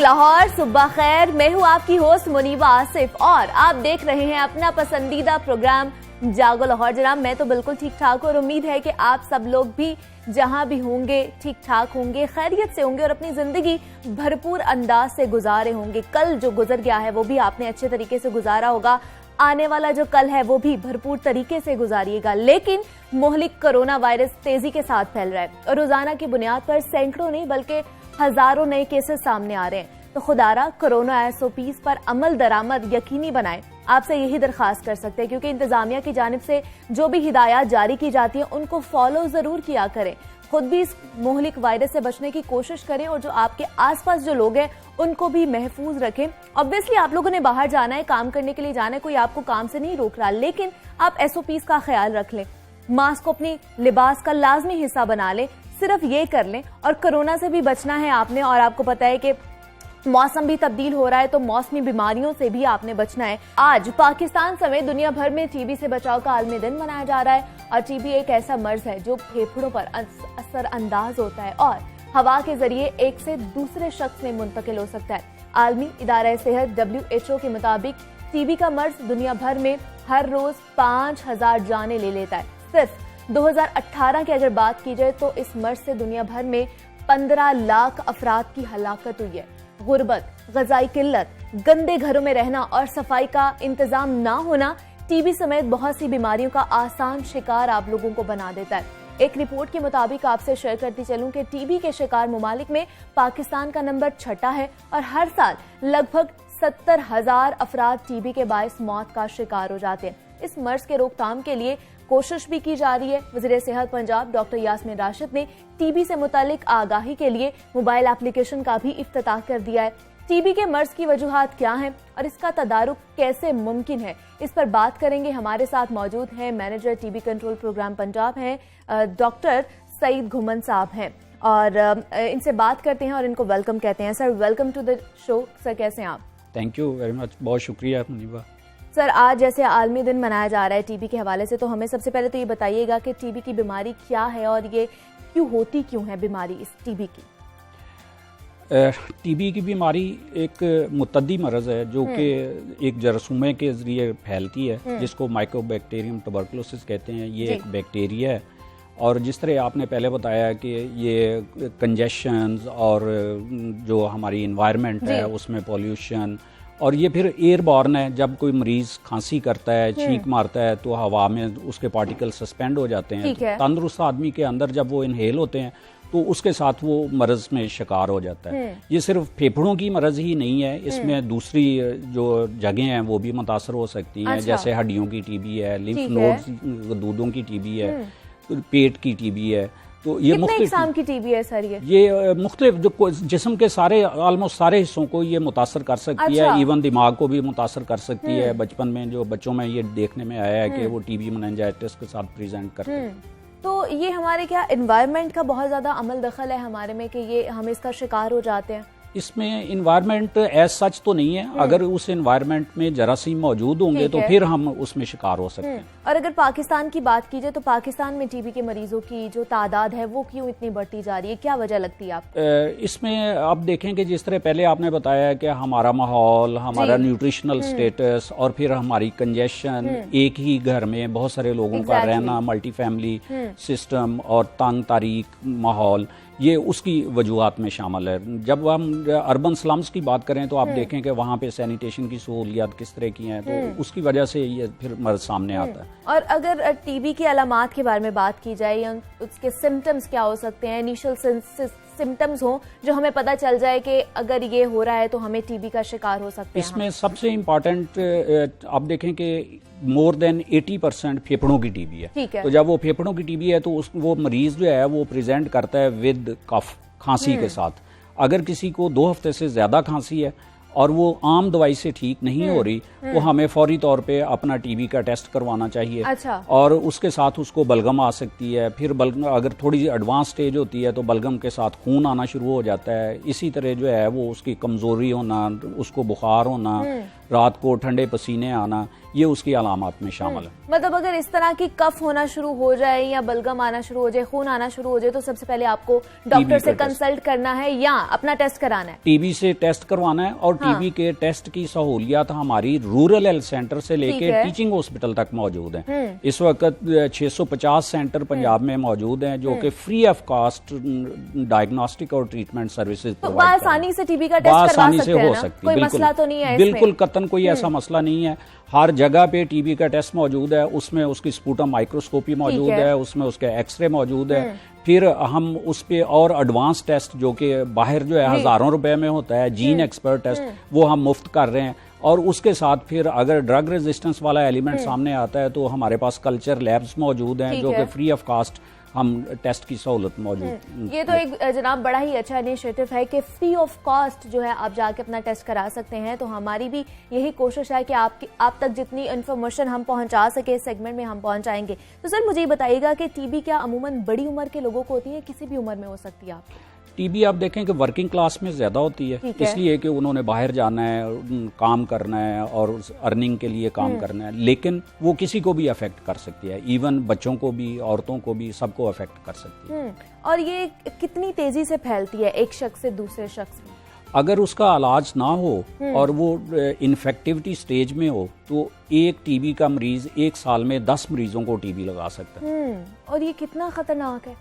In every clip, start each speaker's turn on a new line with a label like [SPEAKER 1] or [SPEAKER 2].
[SPEAKER 1] लाहौर, सुबह खैर। मैं हूँ आपकी होस्ट मुनीबा आसिफ और आप देख रहे हैं अपना पसंदीदा प्रोग्राम जागो लाहौर। जनाब, मैं तो बिल्कुल ठीक ठाक हूँ और उम्मीद है कि आप सब लोग भी जहाँ भी होंगे ठीक ठाक होंगे, खैरियत से होंगे और अपनी जिंदगी भरपूर अंदाज से गुजारे होंगे। कल जो गुजर गया है वो भी आपने अच्छे तरीके से गुजारा होगा, आने वाला जो कल है वो भी भरपूर तरीके से गुजारिएगा। लेकिन मोहलिक कोरोना वायरस तेजी के साथ फैल रहा है और रोजाना की बुनियाद पर सैकड़ों नहीं बल्कि हजारों नए केसेस सामने आ रहे हैं। तो खुदारा कोरोना SOPs पर अमल दरामद यकीनी बनाएं। आपसे यही दरखास्त कर सकते हैं क्योंकि इंतजामिया की जानिब से जो भी हिदायत जारी की जाती है उनको फॉलो जरूर किया करें। खुद भी इस मोहलिक वायरस से बचने की कोशिश करें और जो आपके आसपास जो लोग हैं उनको भी महफूज रखें। ऑब्वियसली आप लोगों ने बाहर जाना है, काम करने के लिए जाना है, कोई आपको काम से नहीं रोक रहा, लेकिन आप SOPs का ख्याल रख लें। मास्क को अपनी लिबास का लाजमी हिस्सा बना लें, सिर्फ ये कर लें। और कोरोना से भी बचना है आपने, और आपको पता है कि मौसम भी तब्दील हो रहा है तो मौसमी बीमारियों से भी आपने बचना है। आज पाकिस्तान समेत दुनिया भर में टीबी से बचाव का आलमी दिन मनाया जा रहा है। और टीबी एक ऐसा मर्ज है जो फेफड़ों पर असरअंदाज होता है और हवा के जरिए एक से दूसरे शख्स में मुंतकिल हो सकता है। आलमी इदारा सेहत WHO के मुताबिक टीबी का मर्ज दुनिया भर में हर रोज 5000 जानें ले लेता है। सिर्फ 2018 की अगर बात की जाए तो इस मर्ज से दुनिया भर में 15 लाख अफराद की हलाकत हुई है। गुर्बत, गजाई किल्लत, गंदे घरों में रहना और सफाई का इंतजाम ना होना टीबी समेत बहुत सी बीमारियों का आसान शिकार आप लोगों को बना देता है। एक रिपोर्ट के मुताबिक आपसे शेयर करती चलूं कि टीबी के शिकार मुमालिक में पाकिस्तान का नंबर 6 है और हर साल लगभग 70,000 अफराद टीबी के बायस मौत का शिकार हो जाते हैं। इस मर्ज के रोकथाम के लिए कोशिश भी की जा रही है। वज़ीर सेहत पंजाब डॉक्टर यास्मीन राशिद ने टीबी से मुतालिक आगाही के लिए मोबाइल एप्लीकेशन का भी इफ्तिताह कर दिया है। टीबी के मर्ज की वजूहात क्या हैं और इसका तदारुक कैसे मुमकिन है, इस पर बात करेंगे। हमारे साथ मौजूद हैं manager TB control programme Punjab हैं डॉक्टर सईद घुमन साहब हैं और इनसे बात करते हैं और इनको वेलकम कहते हैं। Sir, welcome to the show. Sir, कैसे हैं आप?
[SPEAKER 2] थैंक यू वेरी मच, बहुत शुक्रिया मुनीबा।
[SPEAKER 1] सर, आज जैसे आलमी दिन मनाया जा रहा है टीबी के हवाले से, तो हमें सबसे पहले तो ये बताइएगा कि टीबी की बीमारी क्या है और ये क्यों होती क्यों है बीमारी इस टीबी की?
[SPEAKER 2] टीबी की बीमारी एक मुतद्दी मरज़ है जो कि एक जरासीम के ज़रिए फैलती है जिसको माइकोबैक्टीरियम ट्यूबरकुलोसिस कहते हैं। ये एक बैक्टीरिया है और जिस तरह आपने पहले बताया कि ये कंजेशंस और जो हमारी इन्वायरमेंट है उसमें पॉल्यूशन और ये फिर एयरबॉर्न है। जब कोई मरीज खांसी करता है, छींक मारता है तो हवा में उसके पार्टिकल सस्पेंड हो जाते हैं। तो तंदुरुस्त आदमी के अंदर जब वो इनहेल होते हैं तो उसके साथ वो मर्ज में शिकार हो जाता है। ये सिर्फ फेफड़ों की मर्ज ही नहीं है, इसमें दूसरी जो जगहें हैं वो भी मुतासर हो सकती हैं। जैसे हड्डियों की टीबी है, लिम्फ नोड्स दूधों की टीबी है, पेट की टीबी है। तो ये
[SPEAKER 1] मुख्तलिफ की टीबी है सर?
[SPEAKER 2] ये मुख्तलिफ जो जिस्म के सारे ऑलमोस्ट सारे हिस्सों को ये मुतासर कर सकती है। इवन दिमाग को भी मुतासर कर सकती है। बचपन में जो बच्चों में ये देखने में आया है कि वो टीबी मेनिंजाइटिस के साथ प्रेजेंट करते हैं।
[SPEAKER 1] तो ये हमारे क्या एनवायरनमेंट का बहुत ज्यादा अमल दखल है हमारे में कि ये हम इसका शिकार हो जाते हैं?
[SPEAKER 2] इसमें इन्वायरमेंट एज सच तो नहीं है। अगर उस इन्वायरमेंट में जरासीम मौजूद होंगे तो फिर हम उसमें शिकार हो सकते हैं।
[SPEAKER 1] और अगर पाकिस्तान की बात की जाए तो पाकिस्तान में टीबी के मरीजों की जो तादाद है वो क्यों इतनी बढ़ती जा रही है, क्या वजह लगती है आपको?
[SPEAKER 2] इसमें आप देखें कि जिस तरह पहले आपने बताया कि हमारा माहौल, हमारा न्यूट्रिशनल स्टेटस और फिर हमारी कंजेशन, एक ही घर में बहुत सारे लोगों का रहना, मल्टी फैमिली सिस्टम और तंग तारीख माहौल, ये उसकी वजूहात में शामिल है। जब हम अर्बन स्लम्स की बात करें तो आप देखें कि वहाँ पे सैनिटेशन की सहूलियात किस तरह की हैं, तो उसकी वजह से ये फिर मर्ज सामने आता है।
[SPEAKER 1] और अगर टीबी की अलामात के बारे में बात की जाए या उसके सिम्टम्स क्या हो सकते हैं, इनिशियल सिम्टम्स हो जो हमें पता चल जाए कि अगर ये हो रहा है तो हमें टीबी का शिकार हो सकते हैं?
[SPEAKER 2] इसमें सबसे इम्पॉर्टेंट आप देखें कि मोर देन 80% फेफड़ों की टीबी है। तो जब वो फेफड़ों की टीबी है तो वो मरीज जो है वो प्रेजेंट करता है विद कफ, खांसी के साथ। अगर किसी को 2 हफ्ते से ज्यादा खांसी है और वो आम दवाई से ठीक नहीं हो रही तो हमें फौरी तौर पे अपना टीबी का टेस्ट करवाना चाहिए। और उसके साथ उसको बलगम आ सकती है। फिर अगर थोड़ी एडवांस स्टेज होती है तो बलगम के साथ खून आना शुरू हो जाता है। इसी तरह जो है वो उसकी कमजोरी होना, उसको बुखार होना, रात को ठंडे पसीने आना, ये उसकी अलामत में शामिल है।
[SPEAKER 1] मतलब अगर इस तरह की कफ होना शुरू हो जाए या बलगम आना शुरू हो जाए, खून आना शुरू हो जाए, तो सबसे पहले आपको डॉक्टर से कंसल्ट करना है या अपना टेस्ट कराना है?
[SPEAKER 2] टीबी से टेस्ट करवाना है, और टीबी के टेस्ट की सहूलियत हमारी रूरल हेल्थ सेंटर से लेके टीचिंग हॉस्पिटल तक मौजूद है। इस वक्त 650 सेंटर पंजाब में मौजूद हैं जो कि फ्री ऑफ कॉस्ट डायग्नोस्टिक और ट्रीटमेंट सर्विसेज प्रोवाइड
[SPEAKER 1] आसानी से टीबी का टेस्ट करवा सकते हैं ना? कोई मसला तो नहीं है?
[SPEAKER 2] बिल्कुल कतन कोई ऐसा मसला नहीं है। हर जगह पे टीबी का टेस्ट मौजूद है, उसमें उसकी स्पूटम माइक्रोस्कोपी मौजूद है, उसमें उसके एक्सरे मौजूद है। फिर हम उस पे और एडवांस टेस्ट जो कि बाहर जो है हजारों रुपए में होता है, जीन एक्सपर्ट टेस्ट, वो हम मुफ्त कर रहे हैं। और उसके साथ फिर अगर ड्रग रेजिस्टेंस वाला एलिमेंट सामने आता है तो हमारे पास कल्चर लैब्स मौजूद हैं जो कि फ्री ऑफ कॉस्ट हम टेस्ट की सहूलत मौजूद।
[SPEAKER 1] ये तो एक जनाब बड़ा ही अच्छा इनिशिएटिव है कि फ्री ऑफ कॉस्ट जो है आप जाके अपना टेस्ट करा सकते हैं। तो हमारी भी यही कोशिश है कि आप तक जितनी इन्फॉर्मेशन हम पहुंचा सके इस सेगमेंट में हम पहुंचाएंगे। तो सर मुझे ये बताइएगा कि टीबी क्या अमूमन बड़ी उम्र के लोगों को होती है, किसी भी उम्र में हो सकती है? आपकी
[SPEAKER 2] टीबी आप देखें कि वर्किंग क्लास में ज़्यादा होती है, इसलिए कि उन्होंने बाहर जाना है, काम करना है और अर्निंग के लिए काम करना है, लेकिन वो किसी को भी अफेक्ट कर सकती है, इवन बच्चों को भी, औरतों को भी, सबको अफेक्ट कर सकती है।
[SPEAKER 1] और ये कितनी तेजी से फैलती है एक शख्स से दूसरे शख्स में?
[SPEAKER 2] अगर उसका इलाज ना हो और वो इन्फेक्टिविटी स्टेज में हो तो एक टीबी का मरीज एक साल में 10 मरीजों को टीबी लगा सकता है।
[SPEAKER 1] और ये कितना खतरनाक है?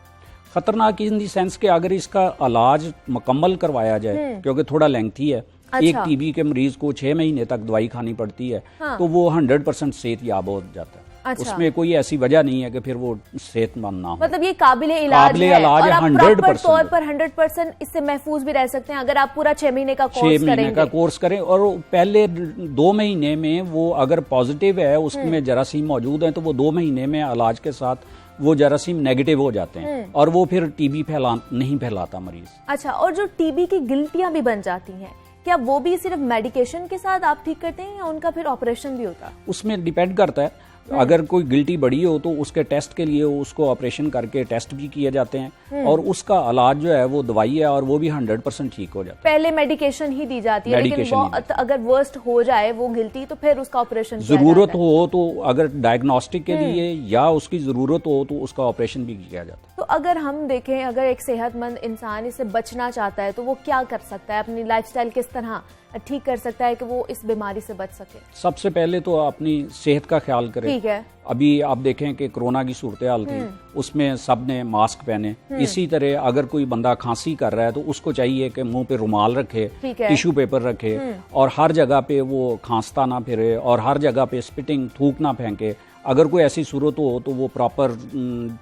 [SPEAKER 2] खतरनाक इन दी सेंस कि अगर इसका इलाज मुकम्मल करवाया जाए, क्योंकि थोड़ा लेंथी है, एक टीबी के मरीज को 6 महीने तक दवाई खानी पड़ती है, तो वो 100% सेहत याब हो जाता है। उसमें कोई ऐसी वजह नहीं है कि फिर वो सेहतमंद ना हो।
[SPEAKER 1] मतलब ये काबिले इलाज है और आप
[SPEAKER 2] 100%
[SPEAKER 1] तौर पर 100% इससे महफूज भी रह सकते हैं अगर आप पूरा 6 महीने का
[SPEAKER 2] कोर्स करें। और पहले 2 महीने में वो अगर पॉजिटिव है, उसमें जरासीम मौजूद है, तो वो 2 महीने में इलाज के साथ वो जरासीम नेगेटिव हो जाते हैं और वो फिर टीबी नहीं फैलाता मरीज।
[SPEAKER 1] अच्छा, और जो टीबी की गिल्टियां भी बन जाती हैं, क्या वो भी सिर्फ मेडिकेशन के साथ आप ठीक करते हैं या उनका फिर ऑपरेशन भी होता है?
[SPEAKER 2] उसमें डिपेंड करता है। अगर कोई गिल्टी बड़ी हो तो उसके टेस्ट के लिए उसको ऑपरेशन करके टेस्ट भी किए जाते हैं और उसका इलाज जो है वो दवाई है और वो भी 100% ठीक हो जाता है।
[SPEAKER 1] पहले मेडिकेशन ही दी जाती है, लेकिन वो अगर वर्स्ट हो जाए वो गिल्टी तो फिर उसका ऑपरेशन
[SPEAKER 2] जरूरत हो तो अगर डायग्नोस्टिक के लिए या उसकी जरूरत हो तो उसका ऑपरेशन भी किया जाता है।
[SPEAKER 1] तो अगर हम देखें, अगर एक सेहतमंद इंसान इससे बचना चाहता है तो वो क्या कर सकता है? अपनी लाइफस्टाइल किस तरह ठीक कर सकता है कि वो इस बीमारी से बच सके?
[SPEAKER 2] सबसे पहले तो अपनी सेहत का ख्याल करें।
[SPEAKER 1] ठीक है।
[SPEAKER 2] अभी आप देखें कि कोरोना की सूरत हाल थी, उसमें सब ने मास्क पहने। इसी तरह अगर कोई बंदा खांसी कर रहा है तो उसको चाहिए कि मुंह पे रुमाल रखे, टिश्यू पेपर रखे और हर जगह पे वो खांसता ना फिरे और हर जगह पे स्पिटिंग थूक ना फेंके। अगर कोई ऐसी सूरत हो तो वो प्रॉपर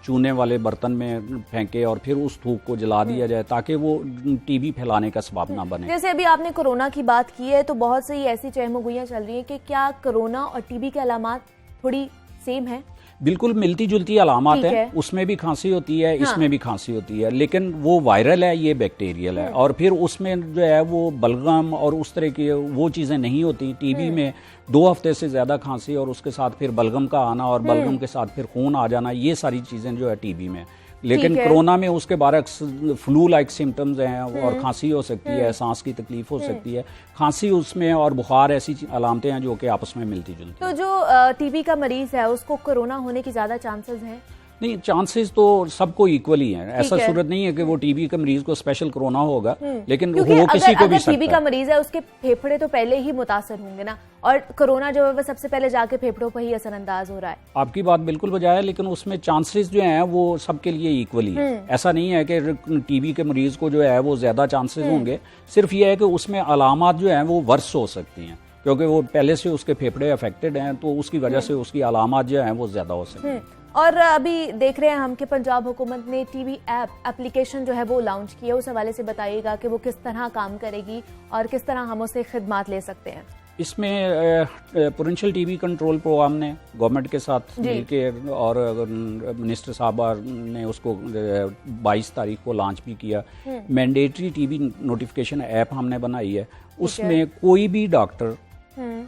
[SPEAKER 2] चूने वाले बर्तन में फेंके और फिर उस थूक को जला दिया जाए ताकि वो टीबी फैलाने का सबब ना बने।
[SPEAKER 1] जैसे अभी आपने कोरोना की बात की है तो बहुत सी ऐसी चहमुगुइयां चल रही हैं कि क्या कोरोना और टीबी के अलामात थोड़ी सेम है?
[SPEAKER 2] बिल्कुल मिलती जुलती अलामत है। उसमें भी खांसी होती है, इसमें भी खांसी होती है, लेकिन वो वायरल है, ये बैक्टीरियल है। और फिर उसमें जो है वो बलगम और उस तरह की वो चीजें नहीं होती। टीबी में 2 हफ्ते से ज्यादा खांसी और उसके साथ फिर बलगम का आना और बलगम के साथ फिर खून आ जाना, ये सारी चीजें जो है टीबी में। लेकिन कोरोना में उसके बरक्स फ्लू लाइक सिम्टम्स हैं और खांसी हो सकती है, सांस की तकलीफ हो सकती है, खांसी उसमें और बुखार, ऐसी अलामतें हैं जो कि आपस में मिलती जुलती।
[SPEAKER 1] तो जो टीबी का मरीज है उसको कोरोना होने की ज्यादा चांसेस हैं?
[SPEAKER 2] नहीं, चांसेस तो सबको इक्वली हैं। ऐसा सूरत नहीं है कि वो टीबी के मरीज को स्पेशल कोरोना होगा, लेकिन वो किसी को भी सकता है।
[SPEAKER 1] टीबी का मरीज है उसके फेफड़े तो पहले ही मुतासर होंगे ना, और कोरोना जो है वो सबसे पहले जाके फेफड़ों पर ही असरअंदाज हो रहा है।
[SPEAKER 2] आपकी बात बिल्कुल बजाय है, लेकिन उसमें चांसेस जो हैं वो सबके लिए इक्वली है। ऐसा नहीं है कि टीबी के मरीज को जो है वो ज्यादा चांसेस होंगे, सिर्फ ये है कि उसमें अलामत जो है वो वर्स हो सकती हैं क्योंकि वो पहले से उसके फेफड़े अफेक्टेड हैं, तो उसकी वजह से उसकी अलामत जो है वो ज्यादा हो सकती है।
[SPEAKER 1] और अभी देख रहे हैं हम कि पंजाब हुकूमत ने टीबी एप्लीकेशन जो है वो लॉन्च की है, उस हवाले से बताइएगा कि वो किस तरह काम करेगी और किस तरह हम उससे खिदमात ले सकते हैं।
[SPEAKER 2] इसमें पोटेंशियल टीबी कंट्रोल प्रोग्राम ने गवर्नमेंट के साथ मिलके और मिनिस्टर साहब ने उसको 22 तारीख को लॉन्च भी किया। मैंडेटरी टीबी नोटिफिकेशन ऐप हमने बनाई है, उसमें कोई भी डॉक्टर,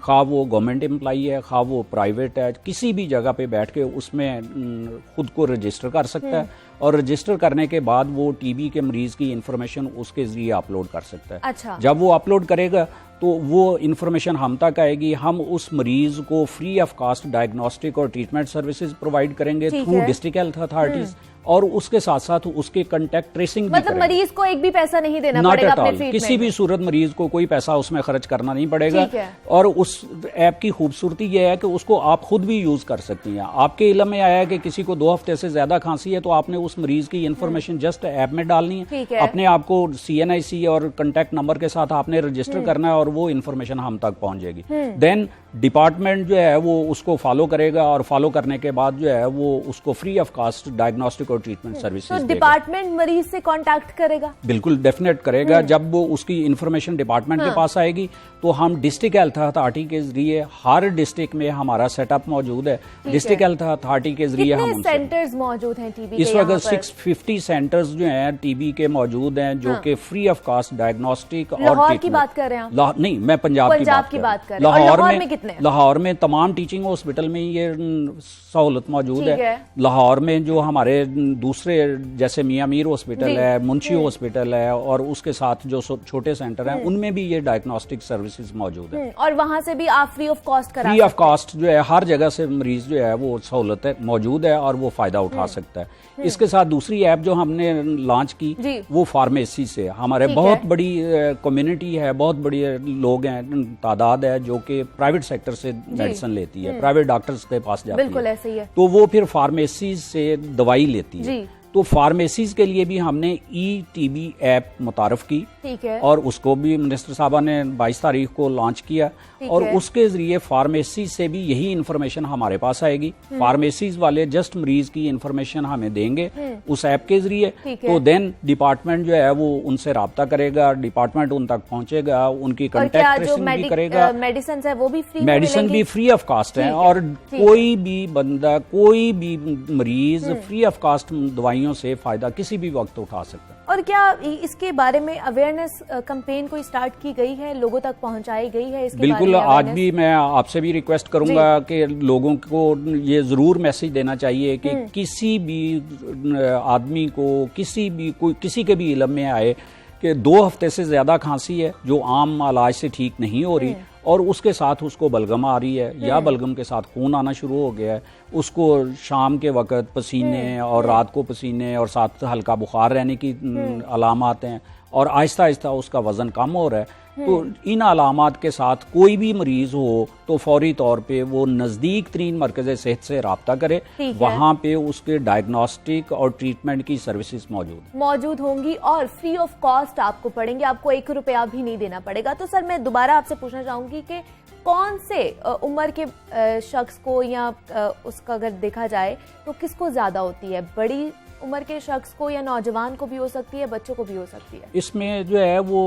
[SPEAKER 2] खा वो गवर्नमेंट एम्प्लॉई है, खा वो प्राइवेट है, किसी भी जगह पे बैठ के उसमें खुद को रजिस्टर कर सकता है और रजिस्टर करने के बाद वो टीबी के मरीज की इंफॉर्मेशन उसके जरिए अपलोड कर सकता है।
[SPEAKER 1] अच्छा।
[SPEAKER 2] जब वो अपलोड करेगा तो वो इन्फॉर्मेशन हम तक आएगी, हम उस मरीज को फ्री ऑफ कास्ट डायग्नोस्टिक और ट्रीटमेंट सर्विसेज प्रोवाइड करेंगे थ्रू डिस्ट्रिक्ट हेल्थ अथॉरिटीज, और उसके साथ साथ उसके कंटेक्ट ट्रेसिंग
[SPEAKER 1] मतलब मरीज को एक भी पैसा नहीं देना पड़ेगा अपने ट्रीटमेंट,
[SPEAKER 2] किसी भी सूरत मरीज को कोई पैसा उसमें खर्च करना नहीं पड़ेगा। और उस ऐप की खूबसूरती यह है कि उसको आप खुद भी यूज कर सकती हैं। आपके इल्म में आया है कि किसी को 2 हफ्ते से ज्यादा खांसी है, तो आपने उस मरीज की इन्फॉर्मेशन जस्ट ऐप में डालनी है, अपने आप को CNIC और कंटेक्ट नंबर के साथ आपने रजिस्टर करना है, और वो इन्फॉर्मेशन हम तक पहुंच जाएगी। देन डिपार्टमेंट जो है वो उसको फॉलो करेगा, और फॉलो करने के बाद जो है वो उसको फ्री ऑफ कास्ट डायग्नोस्टिक और ट्रीटमेंट सर्विसेज
[SPEAKER 1] तो डिपार्टमेंट मरीज से कांटेक्ट करेगा?
[SPEAKER 2] बिल्कुल डेफिनेट करेगा। जब वो उसकी इन्फॉर्मेशन डिपार्टमेंट के पास आएगी, तो हम डिस्ट्रिक्ट हेल्थ अथॉरिटी के जरिए, हर डिस्ट्रिक्ट में हमारा सेटअप मौजूद है, डिस्ट्रिक्ट हेल्थ अथॉरिटी के जरिए हम
[SPEAKER 1] सेंटर्स मौजूद हैं टीबी के?
[SPEAKER 2] इस वक्त 650 सेंटर्स जो हैं टीबी के मौजूद हैं, जो कि फ्री ऑफ कास्ट डायग्नोस्टिक और
[SPEAKER 1] लाहौर की बात कर रहे हैं?
[SPEAKER 2] नहीं, मैं पंजाब की बात कर रहा हूं। लाहौर में तमाम टीचिंग हॉस्पिटल में ये सहूलत मौजूद है। लाहौर में जो हमारे दूसरे जैसे मियां मीर हॉस्पिटल है, मुंशी हॉस्पिटल है, और उसके साथ जो छोटे सेंटर हैं, उनमें भी ये डायग्नोस्टिक सर्विसेज मौजूद है,
[SPEAKER 1] और वहां से भी आप फ्री ऑफ कॉस्ट करा
[SPEAKER 2] फ्री ऑफ कॉस्ट जो है हर जगह से मरीज जो है वो सहूलत है मौजूद है, और वो फायदा उठा सकता है। इसके साथ दूसरी ऐप जो हमने लॉन्च की वो फार्मेसी से, हमारे बहुत बड़ी कम्युनिटी है, बहुत बड़ी लोग हैं, तादाद है जो कि प्राइवेट सेक्टर से मेडिसिन लेती है, प्राइवेट डॉक्टर्स के पास जाती है,
[SPEAKER 1] बिल्कुल ऐसे ही है,
[SPEAKER 2] तो वो फिर फार्मेसी से दवाई लेती है। तो फार्मेसीज के लिए भी हमने ETB ऐप मुतारफ की,
[SPEAKER 1] ठीक है,
[SPEAKER 2] और उसको भी मिनिस्टर साहबा ने 22 तारीख को लॉन्च किया, और उसके जरिए फार्मेसी से भी यही इंफॉर्मेशन हमारे पास आएगी। फार्मेसीज वाले जस्ट मरीज की इंफॉर्मेशन हमें देंगे उस ऐप के जरिए, तो देन डिपार्टमेंट जो है वो उनसे राब्ता करेगा, डिपार्टमेंट उन तक पहुंचेगा, उनकी कंटेक्ट ट्रेसिंग भी करेगा,
[SPEAKER 1] मेडिसिन है वो भी फ्री,
[SPEAKER 2] मेडिसिन भी फ्री ऑफ कास्ट है, और कोई भी बंदा, कोई भी मरीज फ्री ऑफ कास्ट दवाइयों से फायदा किसी भी वक्त उठा सकता है।
[SPEAKER 1] और क्या इसके बारे में अवेयरनेस कैंपेन कोई स्टार्ट की गई है, लोगों तक पहुंचाई गई है इसके
[SPEAKER 2] बिल्कुल
[SPEAKER 1] बारे में?
[SPEAKER 2] आज भी मैं आपसे भी रिक्वेस्ट करूंगा कि लोगों को ये जरूर मैसेज देना चाहिए कि किसी भी आदमी को, किसी के भी इल्म में आए कि 2 हफ्ते से ज्यादा खांसी है जो आम इलाज से ठीक नहीं हो रही, और उसके साथ उसको बलगम आ रही है, या बलगम के साथ खून आना शुरू हो गया है, उसको शाम के वक्त पसीने और रात को पसीने और साथ हल्का बुखार रहने की अलामात हैं, और आहिस्ता आहिस्ता उसका वजन कम हो रहा है, तो इन अलामात के साथ कोई भी मरीज हो तो फौरी तौर पे वो नजदीक तरीन मरकज़ सेहत से राब्ता करे, वहां पे उसके डायग्नोस्टिक और ट्रीटमेंट की सर्विसेज मौजूद
[SPEAKER 1] होंगी, और फ्री ऑफ कॉस्ट आपको पड़ेंगे, आपको 1 रुपया भी नहीं देना पड़ेगा। तो सर मैं दोबारा आपसे पूछना चाहूंगी कि कौन से उम्र के शख्स को, या उसका अगर देखा जाए तो किसको ज्यादा होती है, बड़ी उम्र के शख्स को या नौजवान को भी हो सकती है, बच्चों को भी हो सकती है?
[SPEAKER 2] इसमें जो है वो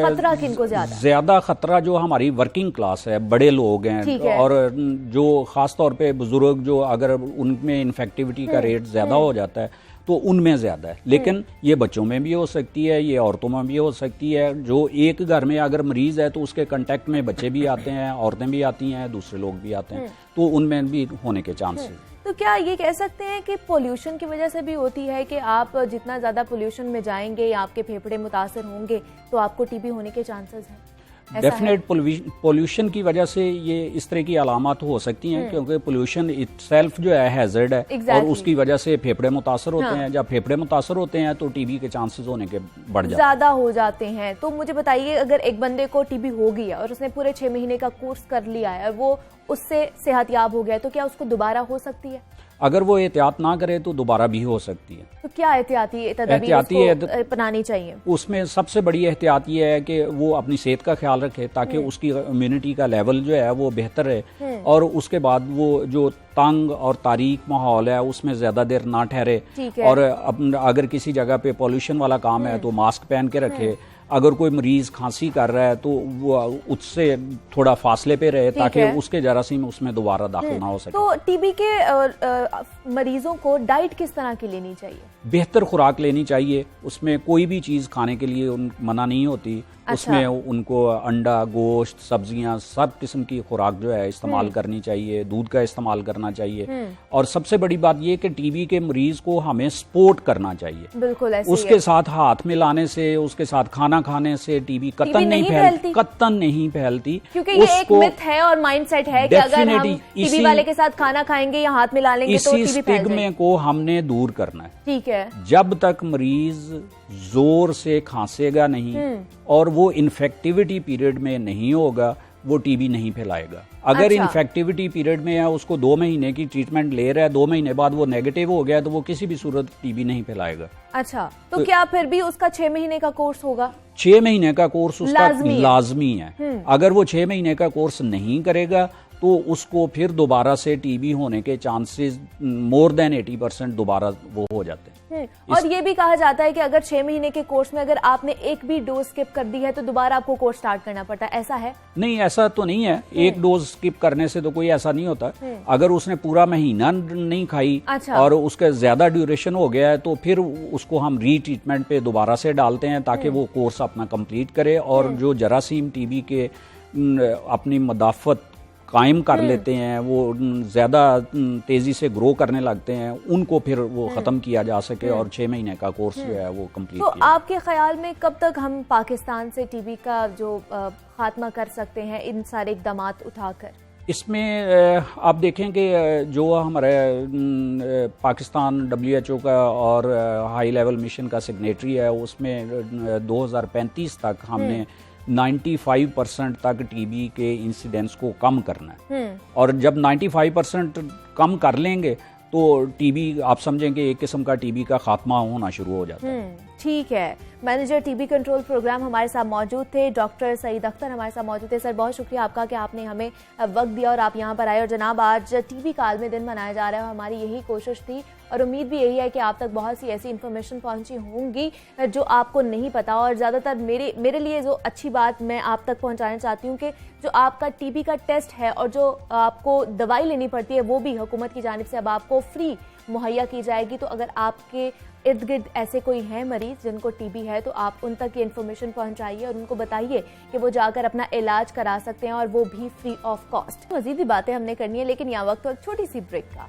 [SPEAKER 1] खतरा किनको
[SPEAKER 2] ज्यादा खतरा जो हमारी वर्किंग क्लास है, बड़े लोग हैं, और जो खास तौर पे बुजुर्ग, जो अगर उनमें इन्फेक्टिविटी का रेट ज्यादा हो जाता है तो उनमें ज्यादा है, लेकिन ये बच्चों में भी हो सकती है, ये औरतों में भी हो सकती है। जो एक घर में अगर मरीज है तो उसके कांटेक्ट में बच्चे भी आते हैं, औरतें भी आती हैं, दूसरे लोग भी आते हैं, तो उनमें भी होने के चांसेस।
[SPEAKER 1] तो क्या ये कह सकते हैं कि पोल्यूशन की वजह से भी होती है कि आप जितना ज्यादा पोल्यूशन में जाएंगे या आपके फेफड़े मुतासर होंगे तो आपको टीबी होने के चांसेस हैं?
[SPEAKER 2] डेफिनेट पोल्यूशन की वजह से ये इस तरह की अलामत हो सकती हैं, क्योंकि पोल्यूशन इटसेल्फ जो है हैजर्ड है, और उसकी वजह से फेफड़े मुतासर होते हैं। जब फेफड़े मुतासर होते हैं तो टीबी के चांसेस होने के बढ़ जाते
[SPEAKER 1] ज्यादा हो जाते हैं। तो मुझे बताइए, अगर एक बंदे को टीबी हो गया और उसने पूरे 6 महीने का कोर्स कर लिया है और वो उससे सेहतयाब हो गया, तो क्या उसको दोबारा हो सकती है?
[SPEAKER 2] अगर वो एहतियात ना करे तो दोबारा भी हो सकती है।
[SPEAKER 1] तो क्या एहतियाती तदबीर अपनानी चाहिए?
[SPEAKER 2] उसमें सबसे बड़ी एहतियात ये है कि वो अपनी सेहत का ख्याल रखे, ताकि उसकी इम्यूनिटी का लेवल जो है वो बेहतर रहे, और उसके बाद वो जो तंग और तारीक माहौल है उसमें ज्यादा देर ना ठहरे, और अगर किसी जगह पे पॉल्यूशन वाला काम है तो मास्क पहन के रखे। अगर कोई मरीज खांसी कर रहा है तो वो उससे थोड़ा फासले पे रहे, ताकि उसके जरासीम उसमें दोबारा दाखिल ना हो सके।
[SPEAKER 1] तो टीबी के मरीजों को डाइट किस तरह की लेनी चाहिए?
[SPEAKER 2] बेहतर खुराक लेनी चाहिए, उसमें कोई भी चीज खाने के लिए मना नहीं होती, उसमें उनको अंडा, गोश्त, सब्जियां, सब किस्म की खुराक जो है इस्तेमाल करनी चाहिए, दूध का इस्तेमाल करना चाहिए। और सबसे बड़ी बात ये कि टीबी के मरीज को हमें सपोर्ट करना चाहिए।
[SPEAKER 1] बिल्कुल ऐसे
[SPEAKER 2] उसके साथ हाथ मिलाने से, उसके साथ खाना खाने से टीबी कतन नहीं फैलती, कतन नहीं फैलती,
[SPEAKER 1] क्योंकि ये एक मिथ है और माइंडसेट है कि अगर हम टीबी वाले के साथ खाना खाएंगे या हाथ मिला लेंगे तो टीबी फैल जाएगी। इसी स्टिग्मा को हमने दूर करना है। ठीक है। जब तक मरीज जोर से खांसेगा नहीं और वो इन्फेक्टिविटी पीरियड में नहीं होगा, वो टीबी नहीं फैलाएगा। अगर इन्फेक्टिविटी पीरियड में है, उसको 2 महीने की ट्रीटमेंट ले रहा है, 2 महीने बाद वो नेगेटिव हो गया, तो वो किसी भी सूरत टीबी नहीं फैलाएगा। अच्छा, तो क्या फिर भी उसका 6 महीने का कोर्स होगा?
[SPEAKER 2] 6 महीने का कोर्स उसका लाजमी है। अगर वो 6 महीने का कोर्स नहीं करेगा तो उसको फिर दोबारा से टीबी होने के चांसेस मोर देन 80% दोबारा वो हो जाते हैं।
[SPEAKER 1] और ये भी कहा जाता है कि अगर 6 महीने के कोर्स में अगर आपने एक भी डोज स्किप कर दी है तो दोबारा आपको कोर्स स्टार्ट करना पड़ता है, ऐसा है?
[SPEAKER 2] नहीं, ऐसा तो नहीं है। एक डोज स्किप करने से तो कोई ऐसा नहीं होता। अगर उसने पूरा महीना नहीं खाई और उसका ज्यादा ड्यूरेशन हो गया है तो फिर उसको हम रीट्रीटमेंट पे दोबारा से डालते हैं ताकि वो कोर्स अपना कंप्लीट करे। और जो जरासीम टीबी के अपनी मदाफत कायम कर लेते हैं, वो ज्यादा तेजी से ग्रो करने लगते हैं, उनको फिर वो खत्म किया जा सके और 6 महीने का कोर्स जो है वो कंप्लीट
[SPEAKER 1] तो आपके ख्याल में कब तक हम पाकिस्तान से टीबी का जो खात्मा कर सकते हैं इन सारे इक़दामात उठाकर?
[SPEAKER 2] इसमें आप देखें कि जो हमारे पाकिस्तान WHO का और हाई लेवल मिशन का सिग्नेटरी है, उसमें 2035 तक हमने 95% तक टीबी के इंसिडेंट्स को कम करना है। और जब 95% कम कर लेंगे तो टीबी आप समझेंगे एक किस्म का टीबी का खात्मा होना शुरू हो जाता है।
[SPEAKER 1] ठीक है। मैनेजर टीबी कंट्रोल प्रोग्राम हमारे साथ मौजूद थे, डॉक्टर सईद अख्तर हमारे साथ मौजूद थे। सर, बहुत शुक्रिया आपका कि आपने हमें वक्त दिया और आप यहाँ पर आए। और जनाब, आज टीबी का आलमी दिन मनाया जा रहा है, हमारी यही कोशिश थी और उम्मीद भी यही है कि आप तक बहुत सी ऐसी इन्फॉर्मेशन पहुंची होंगी जो आपको नहीं पता। और ज़्यादातर मेरे लिए जो अच्छी बात मैं आप तक पहुंचाना चाहती हूँ कि जो आपका टीबी का टेस्ट है और जो आपको दवाई लेनी पड़ती है वो भी हुकूमत की जानिब से अब आपको फ्री मुहैया की जाएगी। तो अगर आपके इर्द गिर्द ऐसे कोई हैं मरीज जिनको टीबी है तो आप उन तक ये इन्फॉर्मेशन पहुंचाइए और उनको बताइए कि वो जाकर अपना इलाज करा सकते हैं और वो भी फ्री ऑफ कॉस्ट। मजीद भी बातें हमने करनी है, लेकिन यहाँ वक्त एक छोटी सी ब्रेक का।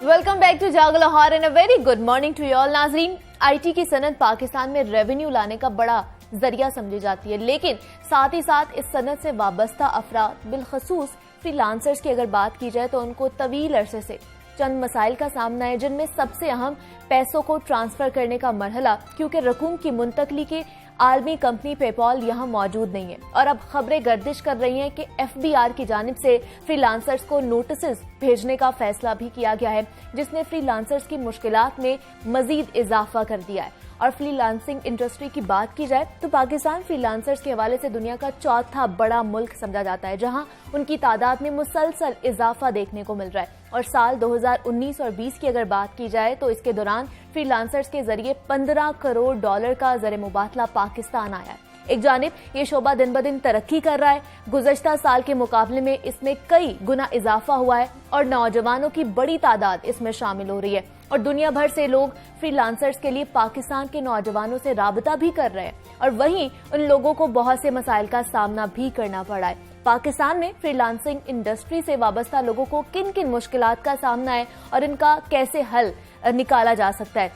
[SPEAKER 1] Welcome back to Jaago Lahore and a very good morning to you all. नाजरीन, आईटी की सनत पाकिस्तान में रेवेन्यू लाने का बड़ा जरिया समझी जाती है, लेकिन साथ ही साथ इस सनत से वाबस्ता अफराद, बिलखसूस फ्रीलांसर्स की अगर बात की जाए तो उनको तवील अरसे से चंद मसाइल का सामना है, जिनमें सबसे अहम पैसों को ट्रांसफर करने का मरहला, क्योंकि रकूम की मुंतकली के आलमी कंपनी पेपॉल यहाँ मौजूद नहीं है। और अब खबरें गर्दिश कर रही हैं कि FBI की जानिब से फ्रीलांसर्स को नोटिस भेजने का फैसला भी किया गया है, जिसने फ्रीलांसर्स की मुश्किलात में मजीद इजाफा कर दिया है। और फ्रीलांसिंग इंडस्ट्री की बात की जाए तो पाकिस्तान फ्रीलांसर्स के हवाले से दुनिया का चौथा बड़ा मुल्क समझा जाता है, जहां उनकी तादाद में मुसलसल इजाफा देखने को मिल रहा है। और साल 2019 और 20 की अगर बात की जाए तो इसके दौरान फ्रीलांसर्स के जरिए $15 करोड़ का ज़र मुबादला पाकिस्तान आया है। एक जानिब ये शोबा दिन ब दिन तरक्की कर रहा है, गुज़श्ता साल के मुकाबले में इसमें कई गुना इजाफा हुआ है और नौजवानों की बड़ी तादाद इसमें शामिल हो रही है। और दुनिया भर से लोग फ्रीलांसर्स के लिए पाकिस्तान के नौजवानों से राबता भी कर रहे हैं और वहीं उन लोगों को बहुत से मसाइल का सामना भी करना पड़ा है। पाकिस्तान में फ्रीलांसिंग इंडस्ट्री से वाबस्ता लोगों को किन किन मुश्किलात का सामना है और इनका कैसे हल निकाला जा सकता है,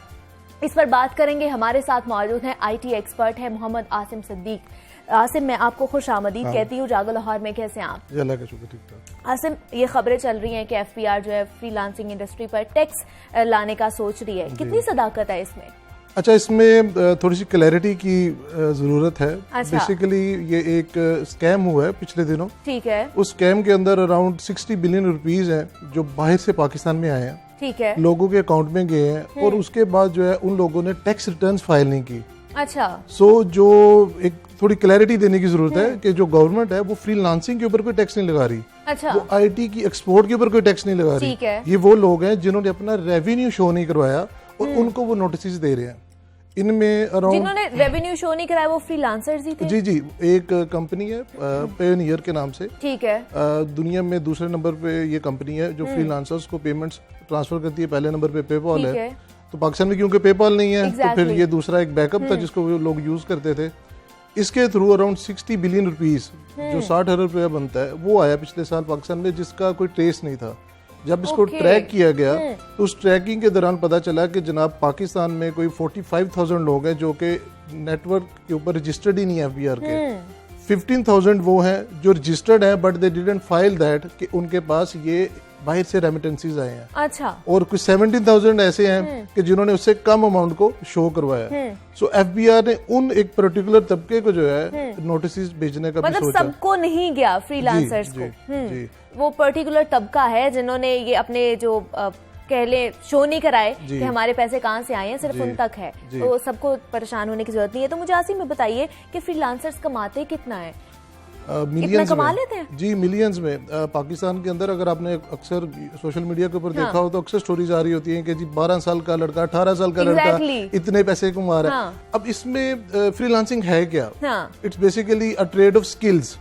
[SPEAKER 1] इस पर बात करेंगे। हमारे साथ मौजूद हैं IT एक्सपर्ट हैं मोहम्मद आसिम सिद्दीक। आसिम, मैं आपको खुश आमदीद कहती हूँ जागो लाहौर में। कैसे हैं आप?
[SPEAKER 3] अल्लाह का शुक्र, ठीक ठाक।
[SPEAKER 1] आसिम, ये खबरें चल रही हैं कि FBR जो है फ्रीलांसिंग इंडस्ट्री पर टैक्स लाने का सोच रही है, कितनी सदाकत है इसमें?
[SPEAKER 3] अच्छा, इसमें थोड़ी सी क्लैरिटी की जरूरत है।
[SPEAKER 1] अच्छा।
[SPEAKER 3] बेसिकली ये एक स्कैम हुआ है पिछले दिनों।
[SPEAKER 1] ठीक है।
[SPEAKER 3] उस स्कैम के अंदर अराउंड 60 बिलियन रुपीस हैं जो बाहर से पाकिस्तान में आए हैं।
[SPEAKER 1] ठीक है।
[SPEAKER 3] लोगों के अकाउंट में गए हैं और उसके बाद जो है उन लोगों ने टैक्स रिटर्न्स फाइल नहीं की।
[SPEAKER 1] अच्छा।
[SPEAKER 3] जो एक थोड़ी क्लैरिटी देने की जरूरत है कि जो गवर्नमेंट है वो फ्रीलांसिंग के ऊपर कोई टैक्स नहीं लगा रही।
[SPEAKER 1] अच्छा।
[SPEAKER 3] वो IT की एक्सपोर्ट के ऊपर कोई टैक्स नहीं लगा रही।
[SPEAKER 1] ठीक है।
[SPEAKER 3] ये वो लोग हैं जिन्होंने अपना रेवेन्यू शो नहीं करवाया और उनको वो नोटिस दे रहे हैं। इनमें अराउंड
[SPEAKER 1] जिन्होंने रेवेन्यू शो नहीं कराया वो फ्रीलांसर्स ही थे।
[SPEAKER 3] जी जी, एक कंपनी है पेयोनियर के नाम से,
[SPEAKER 1] ठीक है।
[SPEAKER 3] दुनिया में दूसरे नंबर पे ये कंपनी है जो फ्रीलांसर्स को पेमेंट्स ट्रांसफर करती है। पहले नंबर पे पेपॉल है। तो पाकिस्तान में क्योंकि पेपॉल नहीं है तो फिर ये दूसरा एक बैकअप था जिसको वो लोग यूज करते थे। इसके थ्रू अराउंड 60 बिलियन रुपीस जो 60 अरब रुपया बनता है वो आया पिछले साल पाकिस्तान में, जिसका कोई ट्रेस नहीं था। जब इसको ट्रैक किया गया तो उस ट्रैकिंग के दौरान पता चला कि जनाब पाकिस्तान में कोई 45,000 लोग हैं जो कि नेटवर्क के ऊपर रजिस्टर्ड ही नहीं है FBR के। 15,000 वो हैं जो रजिस्टर्ड हैं but they didn't file that कि उनके पास ये बाहर से रेमिटेंसीज आए हैं।
[SPEAKER 1] अच्छा।
[SPEAKER 3] और कुछ 17,000 ऐसे हैं कि जिन्होंने उससे कम अमाउंट को शो करवाया। सो FBR ने उन एक पर्टिकुलर तबके को जो है नोटिस भेजने का भी सोचा।
[SPEAKER 1] सबको नहीं गया फ्रीलांसर्स को।
[SPEAKER 3] जी।
[SPEAKER 1] वो पर्टिकुलर तबका है जिन्होंने ये अपने जो कह ले शो नहीं कराए कि हमारे पैसे कहाँ से आए हैं, सिर्फ उन तक है। तो सबको परेशान होने की जरूरत नहीं है। तो मुझे आसिम में बताइए कि फ्रीलांसर्स कमाते कितना है?
[SPEAKER 3] मिलियंस
[SPEAKER 1] कमा
[SPEAKER 3] में
[SPEAKER 1] लेते हैं?
[SPEAKER 3] जी मिलियंस में। पाकिस्तान के अंदर अगर आपने अक्सर सोशल मीडिया के ऊपर देखा हो तो अक्सर स्टोरीज आ रही होती हैं कि जी 12 साल का लड़का 18 साल का लड़का इतने पैसे कमा रहा है। अब इसमें फ्रीलांसिंग है क्या? It's basically a trade off skills.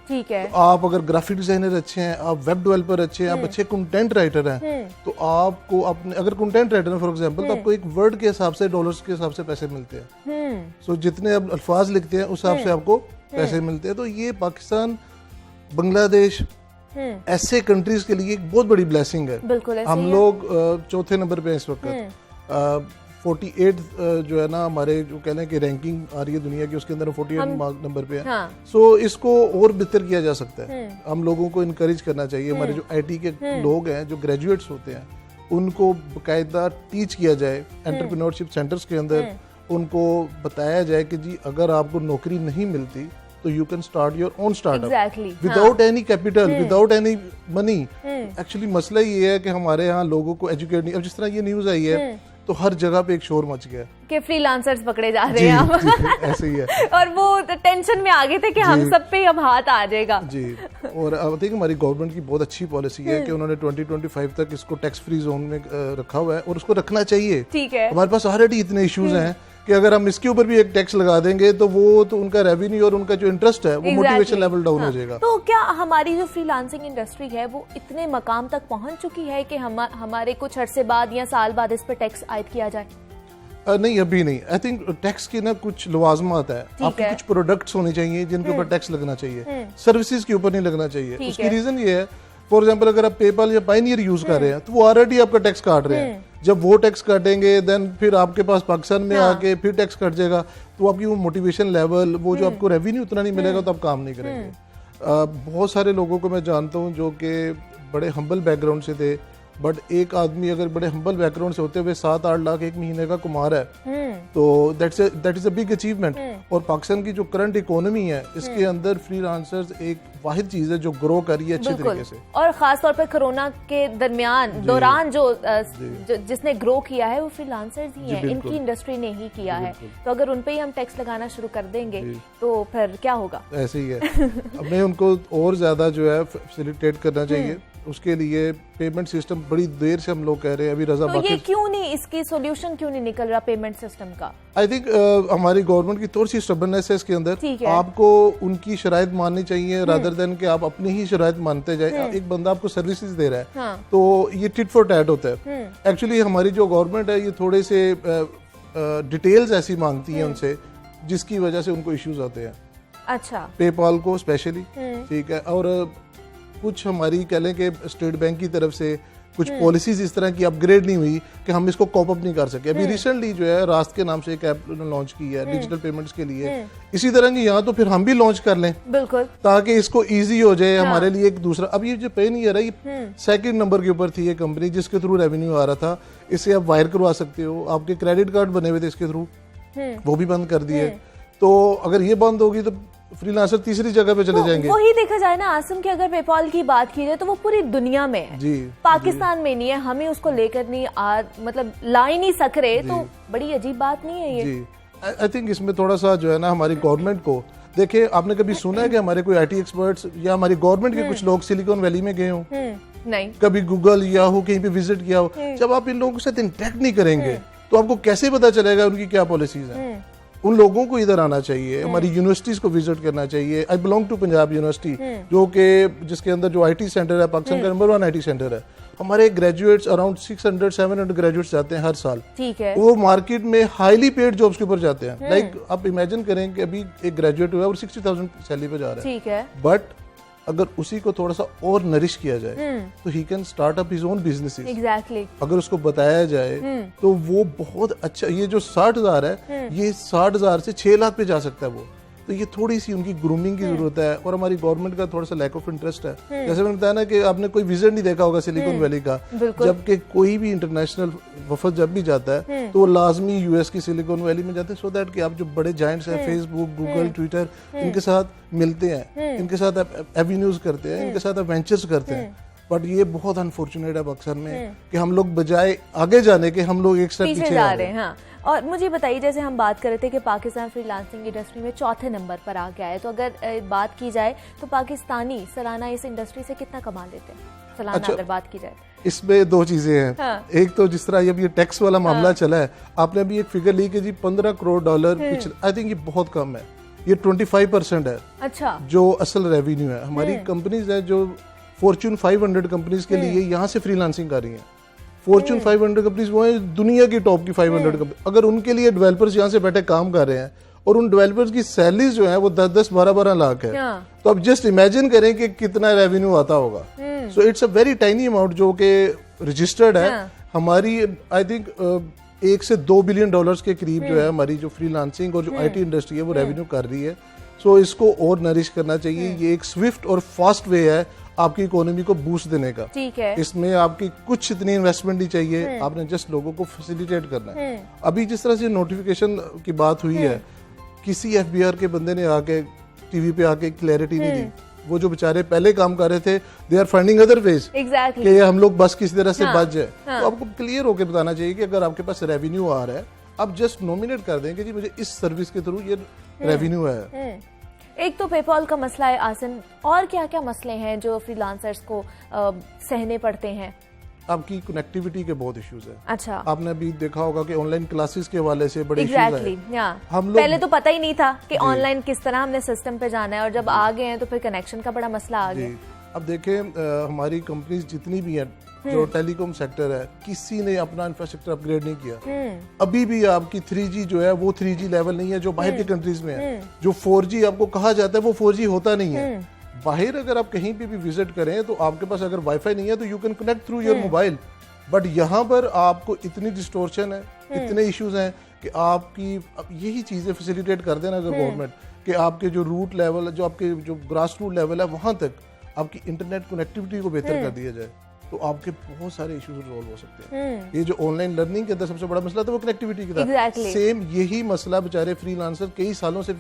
[SPEAKER 1] ठीक है।
[SPEAKER 3] तो आप अगर ग्राफिक डिजाइनर अच्छे हैं, आप वेब डेवलपर अच्छे हैं, आप अच्छे कंटेंट राइटर हैं, तो आपको अपने अगर कंटेंट राइटर फॉर एग्जांपल तो आपको एक वर्ड के हिसाब से डॉलर्स के हिसाब से पैसे मिलते हैं। सो जितने आप अल्फाज लिखते हैं उस हिसाब से आपको पैसे मिलते हैं। तो ये पाकिस्तान, बांग्लादेश ऐसे कंट्रीज के लिए एक बहुत बड़ी ब्लेसिंग है।
[SPEAKER 1] बिल्कुल
[SPEAKER 3] हम लोग चौथे नंबर पे हैं इस वक्त। 48 जो है ना हमारे जो कह लें कि रैंकिंग आ रही है दुनिया की, उसके अंदर 48 नंबर पे है। सो इसको और बेहतर किया जा सकता है। हम लोगों को इनकरेज करना चाहिए। हमारे जो IT के लोग हैं जो ग्रेजुएट्स होते हैं उनको बाकायदा टीच किया जाए एंटरप्रेन्योरशिप सेंटर्स के अंदर। उनको बताया जाए कि जी अगर आपको नौकरी नहीं मिलती तो you can start your own startup without any capital, without any money. Actually मसला ये है कि हमारे यहाँ लोगों को एजुकेट नहीं। अब जिस तरह ये न्यूज आई है तो हर जगह पे एक शोर मच गया
[SPEAKER 1] कि फ्रीलांसर्स पकड़े जा रहे हैं।
[SPEAKER 3] ऐसे ही है।
[SPEAKER 1] और वो टेंशन में आ गए थे कि हम सब पे अब हाथ आ जाएगा।
[SPEAKER 3] जी। और आई थिंक हमारी गवर्नमेंट की बहुत अच्छी पॉलिसी है कि उन्होंने 2025 तक इसको टैक्स फ्री जोन में रखा हुआ है और उसको रखना चाहिए।
[SPEAKER 1] ठीक है।
[SPEAKER 3] हमारे पास ऑलरेडी इतने इश्यूज हैं कि अगर हम इसके ऊपर भी एक टैक्स लगा देंगे तो वो तो उनका रेवेन्यू और उनका जो इंटरेस्ट है वो मोटिवेशन लेवल डाउन हो जाएगा।
[SPEAKER 1] तो क्या हमारी जो फ्रीलांसिंग इंडस्ट्री है वो इतने मकाम तक पहुंच चुकी है कि हमारे कुछ अरसे बाद या साल बाद इस पर टैक्स आयद किया जाए?
[SPEAKER 3] नहीं, अभी नहीं। आई थिंक टैक्स की ना कुछ लवाजमात है। आपके कुछ प्रोडक्ट्स होने चाहिए जिनके ऊपर टैक्स लगना चाहिए, सर्विसेज के ऊपर नहीं लगना चाहिए। उसकी रीजन ये है, फॉर एग्जाम्पल अगर आप पेपल या पायनियर यूज कर रहे हैं तो वो ऑलरेडी आपका टैक्स काट रहे हैं। जब वो टैक्स काटेंगे देन फिर आपके पास पाकिस्तान में आके फिर टैक्स कट जाएगा तो आपकी वो मोटिवेशन लेवल, वो जो आपको रेवेन्यू उतना नहीं मिलेगा तो आप काम नहीं करेंगे। बहुत सारे लोगों को मैं जानता हूँ जो कि बड़े हम्बल बैकग्राउंड से थे, बट एक आदमी अगर बड़े हम्बल बैकग्राउंड से होते हुए 7-8 लाख एक महीने का कमा रहा है तो that is a big achievement. और पाकिस्तान की जो करंट इकोनॉमी है इसके अंदर फ्रीलांसर्स एक वाहिद चीज है जो ग्रो कर रही है अच्छे तरीके से।
[SPEAKER 1] और खास तौर पर कोरोना के दौरान जो जिसने ग्रो किया है वो फ्रीलांसर्स ही हैं। इनकी इंडस्ट्री ने ही किया है। तो अगर उन पे ही हम टैक्स लगाना शुरू कर देंगे तो फिर क्या होगा?
[SPEAKER 3] ऐसे ही है। हमें उनको और ज्यादा जो है फैसिलिटेट करना चाहिए। उसके लिए पेमेंट सिस्टम बड़ी देर से हम लोग कह रहे हैं अभी रजा
[SPEAKER 1] तो ये क्यों नहीं, इसकी सॉल्यूशन क्यों नहीं निकल रहा पेमेंट सिस्टम का?
[SPEAKER 3] आई थिंक हमारी गवर्नमेंट की थोड़ी सी स्टबर्नेस है इसके अंदर। आपको उनकी शराइत माननी चाहिए रादर देन कि आप अपनी ही शराइत मानते जाए। एक बंदा आपको सर्विसेज दे रहा है तो ये टिट फॉर टैट होता है। एक्चुअली हमारी जो गवर्नमेंट है ये थोड़े से डिटेल्स ऐसी मांगती है उनसे जिसकी वजह से उनको इश्यूज आते हैं।
[SPEAKER 1] अच्छा।
[SPEAKER 3] पेपाल को स्पेशली, ठीक है। और कुछ हमारी कह लें कि स्टेट बैंक की तरफ से कुछ पॉलिसीज इस तरह की अपग्रेड नहीं हुई कि हम इसको कॉप अप नहीं कर सके। अभी रिसेंटली जो है रास्त के नाम से एक ऐप लॉन्च की है डिजिटल पेमेंट्स के लिए। इसी तरह की यहाँ तो फिर हम भी लॉन्च कर लें
[SPEAKER 1] बिल्कुल
[SPEAKER 3] ताकि इसको इजी हो जाए हमारे लिए। एक दूसरा अब ये जो पेयोनियर है ये सेकंड नंबर के ऊपर थी ये कंपनी जिसके थ्रू रेवेन्यू आ रहा था। इससे आप वायर करवा सकते हो। आपके क्रेडिट कार्ड बने हुए थे इसके थ्रू, वो भी बंद कर दिए। तो अगर ये बंद होगी तो फ्रीलांसर तीसरी जगह पे चले जाएंगे।
[SPEAKER 1] वही देखा जाए ना आसिम कि अगर पेपाल की बात की जाए तो वो पूरी दुनिया में है
[SPEAKER 3] जी,
[SPEAKER 1] पाकिस्तान में नहीं है। हमें उसको लेकर नहीं मतलब ला ही नहीं सक रहे तो बड़ी अजीब बात नहीं है ये जी।
[SPEAKER 3] आई थिंक इसमें थोड़ा सा जो है ना हमारी गवर्नमेंट को देखे। आपने कभी सुना है कि हमारे कोई IT एक्सपर्ट्स या हमारी गवर्नमेंट के कुछ लोग सिलिकॉन वैली में गए हों?
[SPEAKER 1] नहीं।
[SPEAKER 3] कभी गूगल याहू कहीं पे विजिट किया हो? जब आप इन लोगों के साथ इंटरेक्ट नहीं करेंगे तो आपको कैसे पता चलेगा उनकी क्या पॉलिसीज हैं? उन लोगों को इधर आना चाहिए, हमारी यूनिवर्सिटीज को विजिट करना चाहिए। I belong to Punjab university, जो कि जिसके अंदर जो IT सेंटर है पाकिस्तान का नंबर 1 IT सेंटर है। हमारे ग्रेजुएट्स अराउंड 600-700 ग्रेजुएट्स जाते हैं हर साल।
[SPEAKER 1] ठीक है।
[SPEAKER 3] वो मार्केट में हाईली पेड जॉब्स के ऊपर जाते हैं। लाइक आप इमेजिन करें कि अभी एक ग्रेजुएट हुआ है और 60,000 सैलरी पे जा रहा है।
[SPEAKER 1] ठीक है।
[SPEAKER 3] बट अगर उसी को थोड़ा सा और नरिश किया जाए तो he can start up his own businesses.
[SPEAKER 1] Exactly.
[SPEAKER 3] अगर उसको बताया जाए तो वो बहुत अच्छा, ये जो 60,000 है ये 60,000 से 6 लाख पे जा सकता है वो। तो ये थोड़ी सी उनकी ग्रूमिंग की जरूरत है और हमारी गवर्नमेंट का थोड़ा सा लैक ऑफ इंटरेस्ट है। जैसे मैंने बताया ना कि आपने कोई विजिट नहीं देखा होगा सिलिकॉन वैली का, जबकि कोई भी इंटरनेशनल वफद जब भी जाता है तो वो लाजमी US की सिलिकॉन वैली में जाते हैं, सो दैट कि आप जो बड़े जायंट्स हैं फेसबुक, गूगल, ट्विटर, इनके साथ मिलते हैं, इनके साथ एवेन्यूज करते हैं, इनके साथ वेंचर्स करते हैं। बट ये बहुत अनफॉर्चुनेट है पाकिस्तान में कि हम लोग बजाय आगे जाने के हम लोग एक स्टेप पीछे
[SPEAKER 1] जा रहे हैं। हाँ। और मुझे बताइए, जैसे हम बात कर रहे थे कि पाकिस्तान फ्रीलांसिंग इंडस्ट्री में चौथे नंबर पर आ गया है, तो अगर बात की जाए तो पाकिस्तानी सालाना इस इंडस्ट्री से कितना कमा लेते हैं सालाना? अच्छा, अगर बात की जाए इसमें
[SPEAKER 3] 2 चीजें हैं। हाँ। एक तो जिस तरह ये टैक्स वाला मामला चला है, आपने अभी एक फिगर ली कि जी $15 करोड़, आई थिंक ये बहुत कम है, ये 25% है।
[SPEAKER 1] अच्छा।
[SPEAKER 3] जो असल रेवेन्यू है हमारी कंपनीज है जो फॉर्च्यून 500 कंपनीज के लिए यहाँ से फ्रीलांसिंग कर रही हैं। फॉर्च्यून 500 कंपनीज वो है दुनिया की टॉप की 500 कंपनी। अगर उनके लिए डेवलपर्स यहाँ से बैठे काम कर रहे हैं और उन डेवलपर्स की सैलरीज जो है वो 10-10, 12-12 लाख है, तो आप जस्ट इमेजिन करें कि कितना रेवेन्यू आता होगा। So it's a very tiny amount जो कि रजिस्टर्ड है। हमारी आई थिंक $1 से $2 बिलियन के करीब जो है हमारी जो फ्रीलांसिंग और जो IT इंडस्ट्री है वो रेवेन्यू कर रही है। सो इसको और नरिश करना चाहिए। ये एक स्विफ्ट और फास्ट वे है आपकी इकोनॉमी को बूस्ट देने का।
[SPEAKER 1] ठीक है।
[SPEAKER 3] इसमें आपकी कुछ इतनी इन्वेस्टमेंट नहीं चाहिए, आपने जस्ट लोगों को फैसिलिटेट करना है। अभी जिस तरह से नोटिफिकेशन की बात हुई है, किसी FBR के बंदे ने आके टीवी पे आके क्लैरिटी नहीं दी। वो जो बेचारे पहले काम कर रहे थे, they are finding other ways कि हम लोग बस किसी तरह से बच जाए। तो आपको क्लियर होकर बताना चाहिए कि अगर आपके पास रेवेन्यू आ रहा है, आप जस्ट नॉमिनेट कर दें कि जी मुझे इस सर्विस के थ्रू ये रेवेन्यू है।
[SPEAKER 1] एक तो पेपॉल का मसला है आसिम, और क्या क्या मसले हैं जो फ्रीलांसर्स को सहने पड़ते हैं?
[SPEAKER 3] आपकी कनेक्टिविटी के बहुत इश्यूज हैं।
[SPEAKER 1] अच्छा।
[SPEAKER 3] आपने अभी देखा होगा कि ऑनलाइन क्लासेस के हवाले से बड़े
[SPEAKER 1] exactly, इश्यूज हैं। हम लोग पहले तो पता ही नहीं था कि ऑनलाइन किस तरह हमने सिस्टम पे जाना है, और जब आ गए हैं तो फिर कनेक्शन का बड़ा मसला आ गया।
[SPEAKER 3] अब देखें हमारी कंपनीज जितनी भी हैं जो टेलीकॉम सेक्टर है, किसी ने अपना इंफ्रास्ट्रक्चर अपग्रेड नहीं किया। अभी भी आपकी 3G जो है वो 3G लेवल नहीं है जो बाहर की कंट्रीज में है। जो 4G आपको कहा जाता है वो 4G होता नहीं है। बाहर अगर आप कहीं पे भी विजिट करें तो आपके पास अगर वाईफाई नहीं है तो you can connect through your mobile, but यहाँ पर आपको इतनी डिस्टोर्शन है, इतने इश्यूज हैं कि आपकी यही चीजें फैसिलिटेट कर देना अगर गवर्नमेंट के आपके जो रूट लेवल, जो आपके जो ग्रास रूट लेवल है वहां तक आपकी इंटरनेट कनेक्टिविटी को बेहतर कर दिया जाए, तो आपके बहुत सारे इश्यूज रिजॉल्व हो सकते हैं। ये जो ऑनलाइन लर्निंग के अंदर सबसे बड़ा मसला था वो कनेक्टिविटी का था। सेम यही मसला बेचारे फ्रीलांसर कई सालों से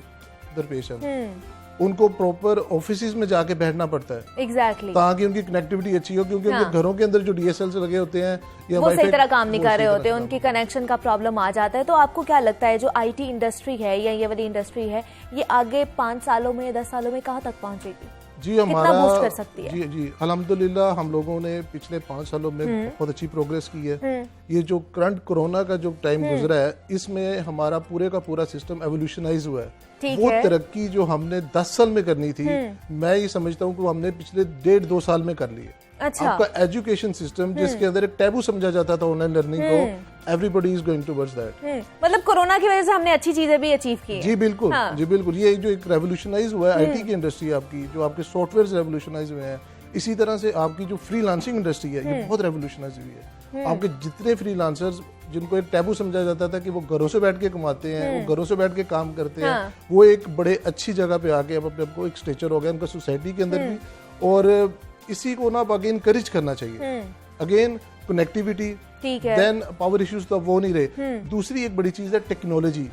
[SPEAKER 3] दरपेश है। उनको प्रॉपर ऑफिसेज में जाके बैठना पड़ता है ताकि उनकी कनेक्टिविटी अच्छी हो, क्योंकि उनके घरों के अंदर जो DSL लगे होते हैं या
[SPEAKER 1] वो सही तरह काम नहीं कर रहे होते, उनकी कनेक्शन का प्रॉब्लम आ जाता है। तो आपको क्या लगता है जो IT इंडस्ट्री है या ये वाली इंडस्ट्री है, ये आगे 5 सालों में 10 सालों में कहाँ तक पहुँचेगी?
[SPEAKER 3] जी हमारा
[SPEAKER 1] बूस्ट कर सकती है?
[SPEAKER 3] जी अल्हम्दुलिल्लाह हम लोगों ने पिछले 5 सालों में बहुत अच्छी प्रोग्रेस की है। ये जो करंट कोरोना का जो टाइम गुजरा है, इसमें हमारा पूरे का पूरा सिस्टम एवोल्यूशनाइज हुआ है। वो तरक्की जो हमने 10 साल में करनी थी, मैं ये समझता हूँ कि हमने पिछले 1.5-2 साल में कर ली है। अच्छा। आपका एजुकेशन सिस्टम जिसके अंदर एक टैबू समझा जाता था ऑनलाइन लर्निंग को, everybody is going towards that.
[SPEAKER 1] मतलब कोरोना की वजह से हमने अच्छी चीजें भी अचीव की।
[SPEAKER 3] जी बिल्कुल। हाँ। जी बिल्कुल। ये जो एक रेवोल्यूशनाइज हुआ है IT की इंडस्ट्री, आपकी जो आपके सॉफ्टवेयर रेवोल्यूशनाइज हुए हैं, इसी तरह से आपकी जो फ्रीलांसिंग इंडस्ट्री है ये बहुत रेवोल्यूशनाइज हुई है। आपके जितने फ्रीलांसर्स जिनको एक टैबू समझा जाता था कि वो घरों से बैठ के कमाते हैं, वो घरों से बैठ के काम करते हैं, वो एक बड़े अच्छी जगह पे आके अब अपने आपको एक स्टेचर हो गया उनका सोसाइटी के अंदर भी, और इसी को ना आगे इनकरेज करना चाहिए। Again connectivity, then power issues तो वो नहीं रहे। दूसरी एक बड़ी चीज है technology.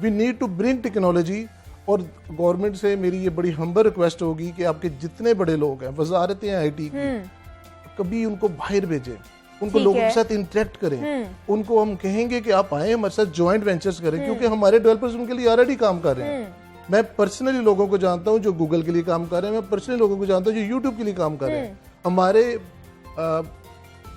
[SPEAKER 3] We need to bring technology, और गवर्नमेंट से मेरी ये बड़ी हम्बल रिक्वेस्ट होगी कि आपके जितने बड़े लोग हैं, वजारतें IT की, कभी उनको बाहर भेजें, उनको लोगों के साथ इंटरेक्ट करें। उनको हम कहेंगे कि आप आए हमारे साथ ज्वाइंट वेंचर्स करें, क्योंकि हमारे डेवलपर्स उनके लिए ऑलरेडी काम कर रहे हैं। मैं पर्सनली लोगों को जानता हूं जो गूगल के लिए काम कर रहे हैं, मैं पर्सनली लोगों को जानता हूं जो यूट्यूब के लिए काम कर रहे हैं। हमारे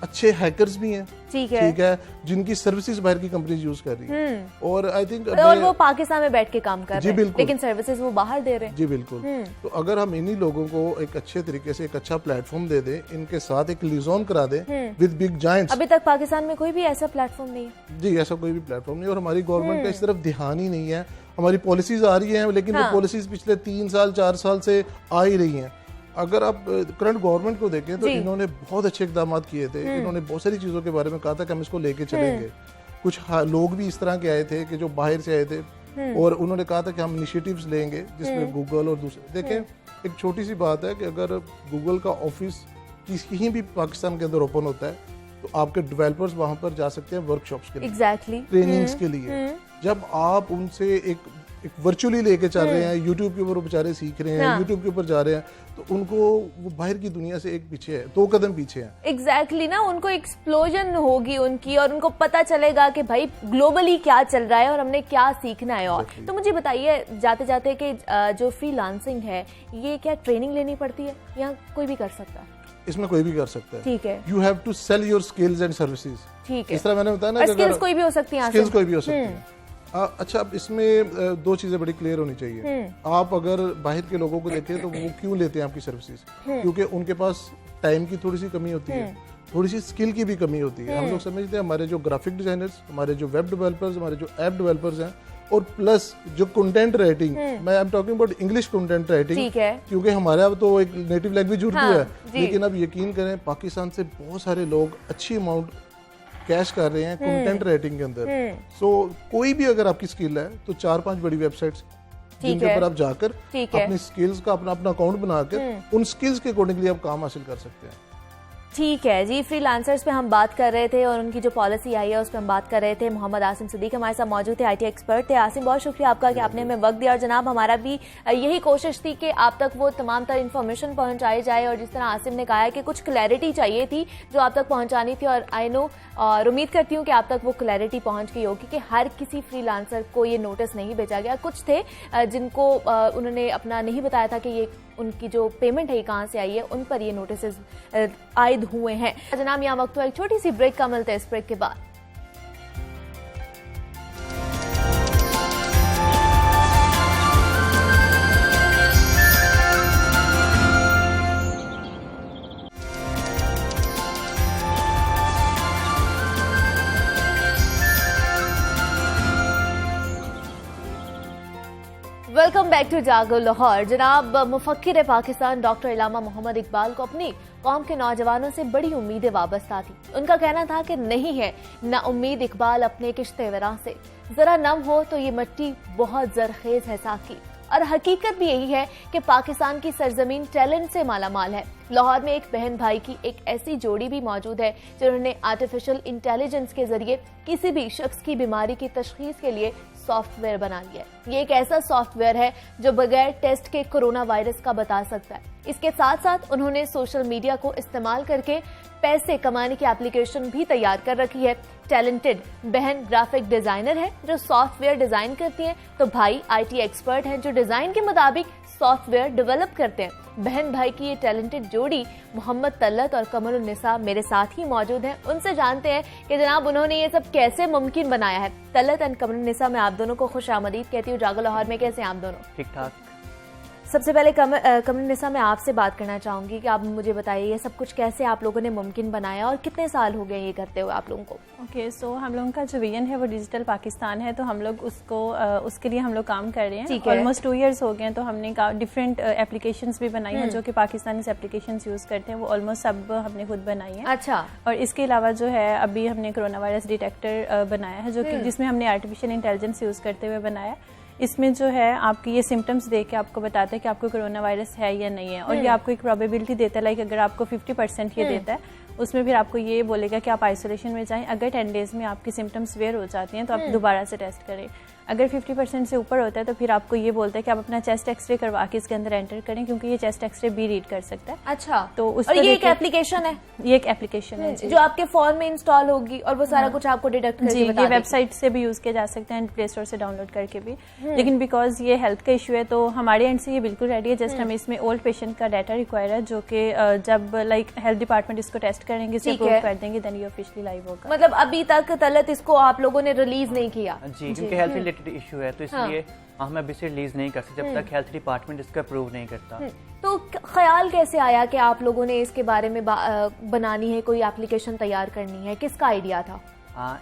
[SPEAKER 3] अच्छे हैकर्स भी हैं,
[SPEAKER 1] ठीक है,
[SPEAKER 3] जिनकी सर्विसेज बाहर की कंपनीज यूज कर रही हैं, और आई थिंक
[SPEAKER 1] और वो पाकिस्तान में बैठ के काम कर रहे हैं, लेकिन सर्विसेज वो बाहर दे रहे हैं।
[SPEAKER 3] जी बिल्कुल। तो अगर हम इन्हीं लोगों को एक अच्छे तरीके से एक अच्छा प्लेटफॉर्म दे दें, इनके साथ एक लिजॉन करा दें विद बिग जायंट्स।
[SPEAKER 1] अभी तक पाकिस्तान में कोई भी ऐसा प्लेटफॉर्म नहीं है।
[SPEAKER 3] जी, ऐसा कोई भी प्लेटफॉर्म नहीं, और हमारी गवर्नमेंट का इस तरफ ध्यान ही नहीं है। हमारी पॉलिसीज आ रही हैं, लेकिन वो पॉलिसीज पिछले 3 साल 4 साल से आ ही रही हैं। अगर आप करंट गवर्नमेंट को देखें तो इन्होंने बहुत अच्छे इकदाम किए थे, इन्होंने बहुत सारी चीज़ों के बारे में कहा था कि हम इसको लेके चलेंगे। कुछ लोग भी इस तरह के आए थे कि जो बाहर से आए थे, और उन्होंने कहा था कि हम इनिशिएटिव्स लेंगे जिसमें गूगल और दूसरे, देखें एक छोटी सी बात है कि अगर गूगल का ऑफिस कहीं भी पाकिस्तान के अंदर ओपन होता है तो आपके डेवलपर्स वहां पर जा सकते हैं वर्कशॉप्स के लिए, ट्रेनिंग्स के लिए। जब आप उनसे एक वर्चुअली लेके चल रहे हैं, यूट्यूब के ऊपर वो बेचारे सीख रहे हैं, यूट्यूब के ऊपर जा रहे हैं, तो उनको वो बाहर की दुनिया से एक पीछे है, 2 कदम पीछे है।
[SPEAKER 1] एग्जैक्टली ना, उनको एक्सप्लोजन होगी उनकी, और उनको पता चलेगा कि भाई ग्लोबली क्या चल रहा है और हमने क्या सीखना है। और तो मुझे बताइए जाते जाते कि जो फ्रीलांसिंग है, ये क्या ट्रेनिंग लेनी पड़ती है या कोई भी कर सकता है?
[SPEAKER 3] इसमें कोई भी कर सकता है।
[SPEAKER 1] ठीक है।
[SPEAKER 3] You have to sell your skills and services.
[SPEAKER 1] ठीक है।
[SPEAKER 3] इस तरह मैंने बताया ना,
[SPEAKER 1] स्किल्स कोई भी हो सकती है,
[SPEAKER 3] स्किल्स कोई भी हो सकती है। अच्छा, अब इसमें 2 चीजें बड़ी क्लियर होनी चाहिए। आप अगर बाहर के लोगों को देखें तो वो क्यों लेते हैं आपकी सर्विसेज? क्योंकि उनके पास टाइम की थोड़ी सी कमी होती है, थोड़ी सी स्किल की भी कमी होती है। हम लोग समझते हैं हमारे जो ग्राफिक डिजाइनर्स, हमारे जो वेब डेवलपर्स, हमारे जो ऐप डेवलपर्स हैं, और प्लस जो कंटेंट राइटिंग, मैं I am talking about English content writing, क्योंकि हमारे अब तो एक नेटिव लैंग्वेज उर्दू है, लेकिन अब यकीन करें पाकिस्तान से बहुत सारे लोग अच्छी अमाउंट कैश कर रहे हैं कंटेंट राइटिंग के अंदर। सो कोई भी अगर आपकी स्किल है तो 4-5 बड़ी वेबसाइट्स जिनके ऊपर आप जाकर अपनी स्किल्स का अपना अकाउंट बनाकर उन स्किल्स के अकॉर्डिंगली आप काम हासिल कर सकते हैं।
[SPEAKER 1] ठीक है जी, फ्रीलांसर्स पे हम बात कर रहे थे और उनकी जो पॉलिसी आई है उस पर हम बात कर रहे थे। मोहम्मद आसिम सिद्दीक हमारे साथ मौजूद थे, IT एक्सपर्ट थे। आसिम, बहुत शुक्रिया आपका कि आपने हमें वक्त दिया, और जनाब हमारा भी यही कोशिश थी कि आप तक वो तमाम तर इन्फॉर्मेशन पहुंचाई जाए, और जिस तरह आसिम ने कहा है कि कुछ क्लैरिटी चाहिए थी जो आप तक पहुंचानी थी, और आई नो और उम्मीद करती हूँ कि आप तक वो क्लैरिटी पहुंच गई होगी कि हर किसी फ्रीलांसर को ये नोटिस नहीं भेजा गया। कुछ थे जिनको उन्होंने अपना नहीं बताया था कि ये उनकी जो पेमेंट है ये कहाँ से आई है, उन पर ये नोटिस आयद हुए हैं। जनाब, यहाँ वक्त हुआ एक छोटी सी ब्रेक का, मिलते हैं इस ब्रेक के बाद। Welcome back to Jaago Lahore. जनाब, मुफक्किर पाकिस्तान डॉक्टर इलामा मोहम्मद इकबाल को अपनी कौम के नौजवानों से बड़ी उम्मीदें वाबस्ता थी। उनका कहना था कि नहीं है ना उम्मीद इकबाल अपने किश्तेवरां से, जरा नम हो तो ये मिट्टी बहुत जरखेज है साकी। और हकीकत भी यही है कि पाकिस्तान की सरजमीन टैलेंट से मालामाल है। लाहौर में एक बहन भाई की एक ऐसी जोड़ी भी मौजूद है जिन्होंने आर्टिफिशियल इंटेलिजेंस के जरिए किसी भी शख्स की बीमारी की तशखीस के लिए सॉफ्टवेयर बना लिया है। ये एक ऐसा सॉफ्टवेयर है जो बगैर टेस्ट के कोरोना वायरस का बता सकता है। इसके साथ साथ उन्होंने सोशल मीडिया को इस्तेमाल करके पैसे कमाने की एप्लीकेशन भी तैयार कर रखी है। टैलेंटेड बहन ग्राफिक डिजाइनर है जो सॉफ्टवेयर डिजाइन करती है, तो भाई IT एक्सपर्ट हैं जो डिजाइन के मुताबिक सॉफ्टवेयर डेवलप करते हैं। बहन भाई की ये टैलेंटेड जोड़ी मोहम्मद तल्लत और कमरुन्निसा मेरे साथ ही मौजूद हैं। उनसे जानते हैं कि जनाब उन्होंने ये सब कैसे मुमकिन बनाया है। तल्लत एंड कमरुन्निसा, मैं आप दोनों को खुश आमदीद कहती हूँ जागो लाहौर में। कैसे हैं आप दोनों?
[SPEAKER 4] ठीक ठाक।
[SPEAKER 1] सबसे पहले कमरुन्निसा, मैं आपसे बात करना चाहूंगी कि आप मुझे बताइए ये सब कुछ कैसे आप लोगों ने मुमकिन बनाया और कितने साल हो गए ये करते हुए आप लोगों को?
[SPEAKER 4] ओके, सो हम लोगों का जो विजन है वो डिजिटल पाकिस्तान है, तो हम लोग उसके लिए हम लोग काम कर रहे हैं। ऑलमोस्ट 2 इयर्स हो गए हैं, तो हमने डिफरेंट एप्लीकेशंस भी बनाई हैं जो कि पाकिस्तानी एप्लीकेशंस यूज करते हैं, वो ऑलमोस्ट सब हमने खुद बनाई है।
[SPEAKER 1] अच्छा।
[SPEAKER 4] और इसके अलावा जो है अभी हमने कोरोना वायरस डिटेक्टर बनाया है जो कि जिसमें हमने आर्टिफिशियल इंटेलिजेंस यूज करते हुए बनाया। इसमें जो है आपके ये सिम्टम्स देख के आपको बताता है कि आपको कोरोना वायरस है या नहीं है, और ये आपको एक प्रोबेबिलिटी देता है। लाइक अगर आपको 50% ये देता है, उसमें फिर आपको ये बोलेगा कि आप आइसोलेशन में जाएं। अगर 10 डेज में आपकी सिम्टम्स वेयर हो जाती हैं तो आप दोबारा से टेस्ट करें। अगर 50% से ऊपर होता है तो फिर आपको ये बोलता है कि आप अपना चेस्ट एक्सरे करवा के इसके अंदर एंटर करें, क्योंकि ये चेस्ट एक्सरे भी रीड कर सकता है।
[SPEAKER 1] अच्छा,
[SPEAKER 4] तो
[SPEAKER 1] और ये एक एप्लीकेशन है?
[SPEAKER 4] ये एक एप्लीकेशन है
[SPEAKER 1] जो आपके फोन में इंस्टॉल होगी और वो सारा कुछ आपको डिटेक्ट करके
[SPEAKER 4] जी,
[SPEAKER 1] बता
[SPEAKER 4] ये
[SPEAKER 1] देगी।
[SPEAKER 4] वेबसाइट से भी यूज किया जा सकता है, प्ले स्टोर से डाउनलोड करके भी। लेकिन बिकॉज ये हेल्थ का इशू है तो हमारे एंड से ये बिल्कुल रेडी है। जस्ट हमें इसमें ओल्ड पेशेंट का डाटा रिक्वायर है, जो कि जब लाइक हेल्थ डिपार्टमेंट इसको टेस्ट करेंगे, इसे अप्रूव कर देंगे, देन ये ऑफिशियली लाइव होगा।
[SPEAKER 1] मतलब अभी तक तलत इसको आप लोगों ने रिलीज नहीं किया?
[SPEAKER 5] जी, क्योंकि हेल्थ रिलेटेड इशू है तो इसलिए हम अभी से रिलीज नहीं कर सकते जब तक हेल्थ डिपार्टमेंट इसका अप्रूव नहीं करता।
[SPEAKER 1] तो ख्याल कैसे आया कि आप लोगों ने इसके बारे में बनानी है, कोई एप्लीकेशन तैयार करनी है? किसका आइडिया था?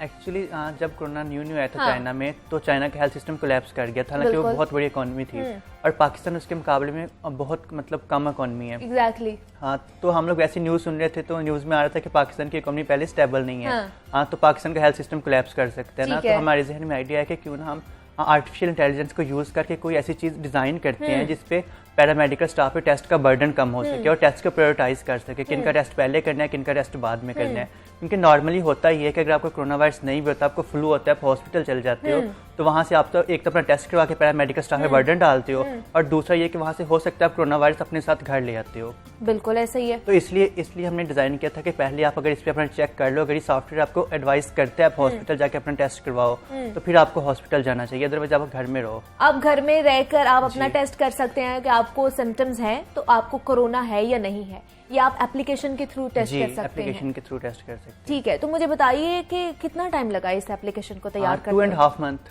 [SPEAKER 5] एक्चुअली जब कोरोना न्यू आया था चाइना में, तो चाइना का हेल्थ सिस्टम कोलैप्स कर गया था, हालांकि वो बहुत बड़ी इकोनॉमी थी और पाकिस्तान उसके मुकाबले में बहुत मतलब कम इकोनॉमी है।
[SPEAKER 1] एग्जैक्टली।
[SPEAKER 5] हाँ, तो हम लोग ऐसी न्यूज़ सुन रहे थे तो न्यूज़ में आ रहा था कि पाकिस्तान की इकोनॉमी पहले स्टेबल नहीं है। हाँ, तो पाकिस्तान का हेल्थ सिस्टम कोलैप्स कर सकते हैं ना, तो हमारे जहन में आइडिया है कि क्यों ना हम आर्टिफिशियल इंटेलिजेंस को यूज़ करके कोई ऐसी चीज़ डिज़ाइन करते हैं जिसपे पैरामेडिकल स्टाफ पे टेस्ट का बर्डन कम हो सके और टेस्ट को प्रायोरिटाइज कर सके, किन का टेस्ट पहले करना है, किन का टेस्ट बाद में करना है। क्योंकि नॉर्मली होता ही है कि अगर आपको कोरोना वायरस नहीं भी होता, आपको फ्लू होता है, आप हॉस्पिटल चले जाते हो, तो वहाँ से आप तो एक तो अपना टेस्ट करवा के पैरामेडिकल स्टाफ पे बर्डन डालते हो, और दूसरा ये कि वहाँ से हो सकता है आप कोरोना वायरस अपने साथ घर ले आते हो।
[SPEAKER 1] बिल्कुल ऐसा ही है।
[SPEAKER 5] तो इसलिए हमने डिज़ाइन किया था कि पहले आप अगर इस पर अपना चेक कर लो, अगर ये सॉफ्टवेयर आपको एडवाइस करते हैं आप हॉस्पिटल जाके अपना टेस्ट करवाओ, तो फिर आपको हॉस्पिटल जाना चाहिए, अदरवाइज आप घर में रहो।
[SPEAKER 1] आप घर में रहकर आप अपना टेस्ट कर सकते हैं कि आपको सिम्टम्स हैं तो आपको कोरोना है या नहीं है, या आप एप्लीकेशन के थ्रू टेस्ट कर सकते हैं।
[SPEAKER 5] एप्लीकेशन के थ्रू टेस्ट कर सकते हैं।
[SPEAKER 1] ठीक है, तो मुझे बताइए कि कितना टाइम लगा इस एप्लीकेशन को तैयार करने में?
[SPEAKER 5] 2.5 मंथ।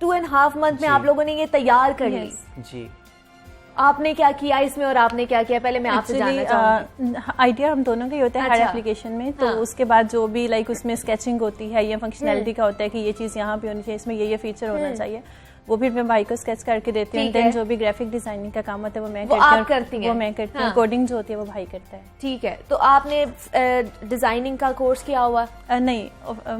[SPEAKER 1] 2.5 मंथ में आप लोगों ने ये तैयार कर ली?
[SPEAKER 5] जी।
[SPEAKER 1] आपने क्या किया इसमें और आपने क्या किया, पहले मैं आपसे जानना चाहूंगी।
[SPEAKER 4] आइडिया हम दोनों का ही होता है हर एप्लीकेशन में, तो उसके बाद जो भी लाइक उसमें स्केचिंग होती है या फंक्शनैलिटी का होता है कि ये चीज़ यहाँ पे होनी चाहिए, इसमें ये फीचर होना चाहिए, वो फिर मैं भाई को स्केच करके देती हूँ। देन जो भी ग्राफिक डिजाइनिंग का काम होता है वो मैं करती हूँ, वो मैं करती हूँ। कोडिंग जो होती है वो भाई करता है।
[SPEAKER 1] ठीक है, तो आपने डिजाइनिंग का कोर्स किया हुआ?
[SPEAKER 4] नहीं,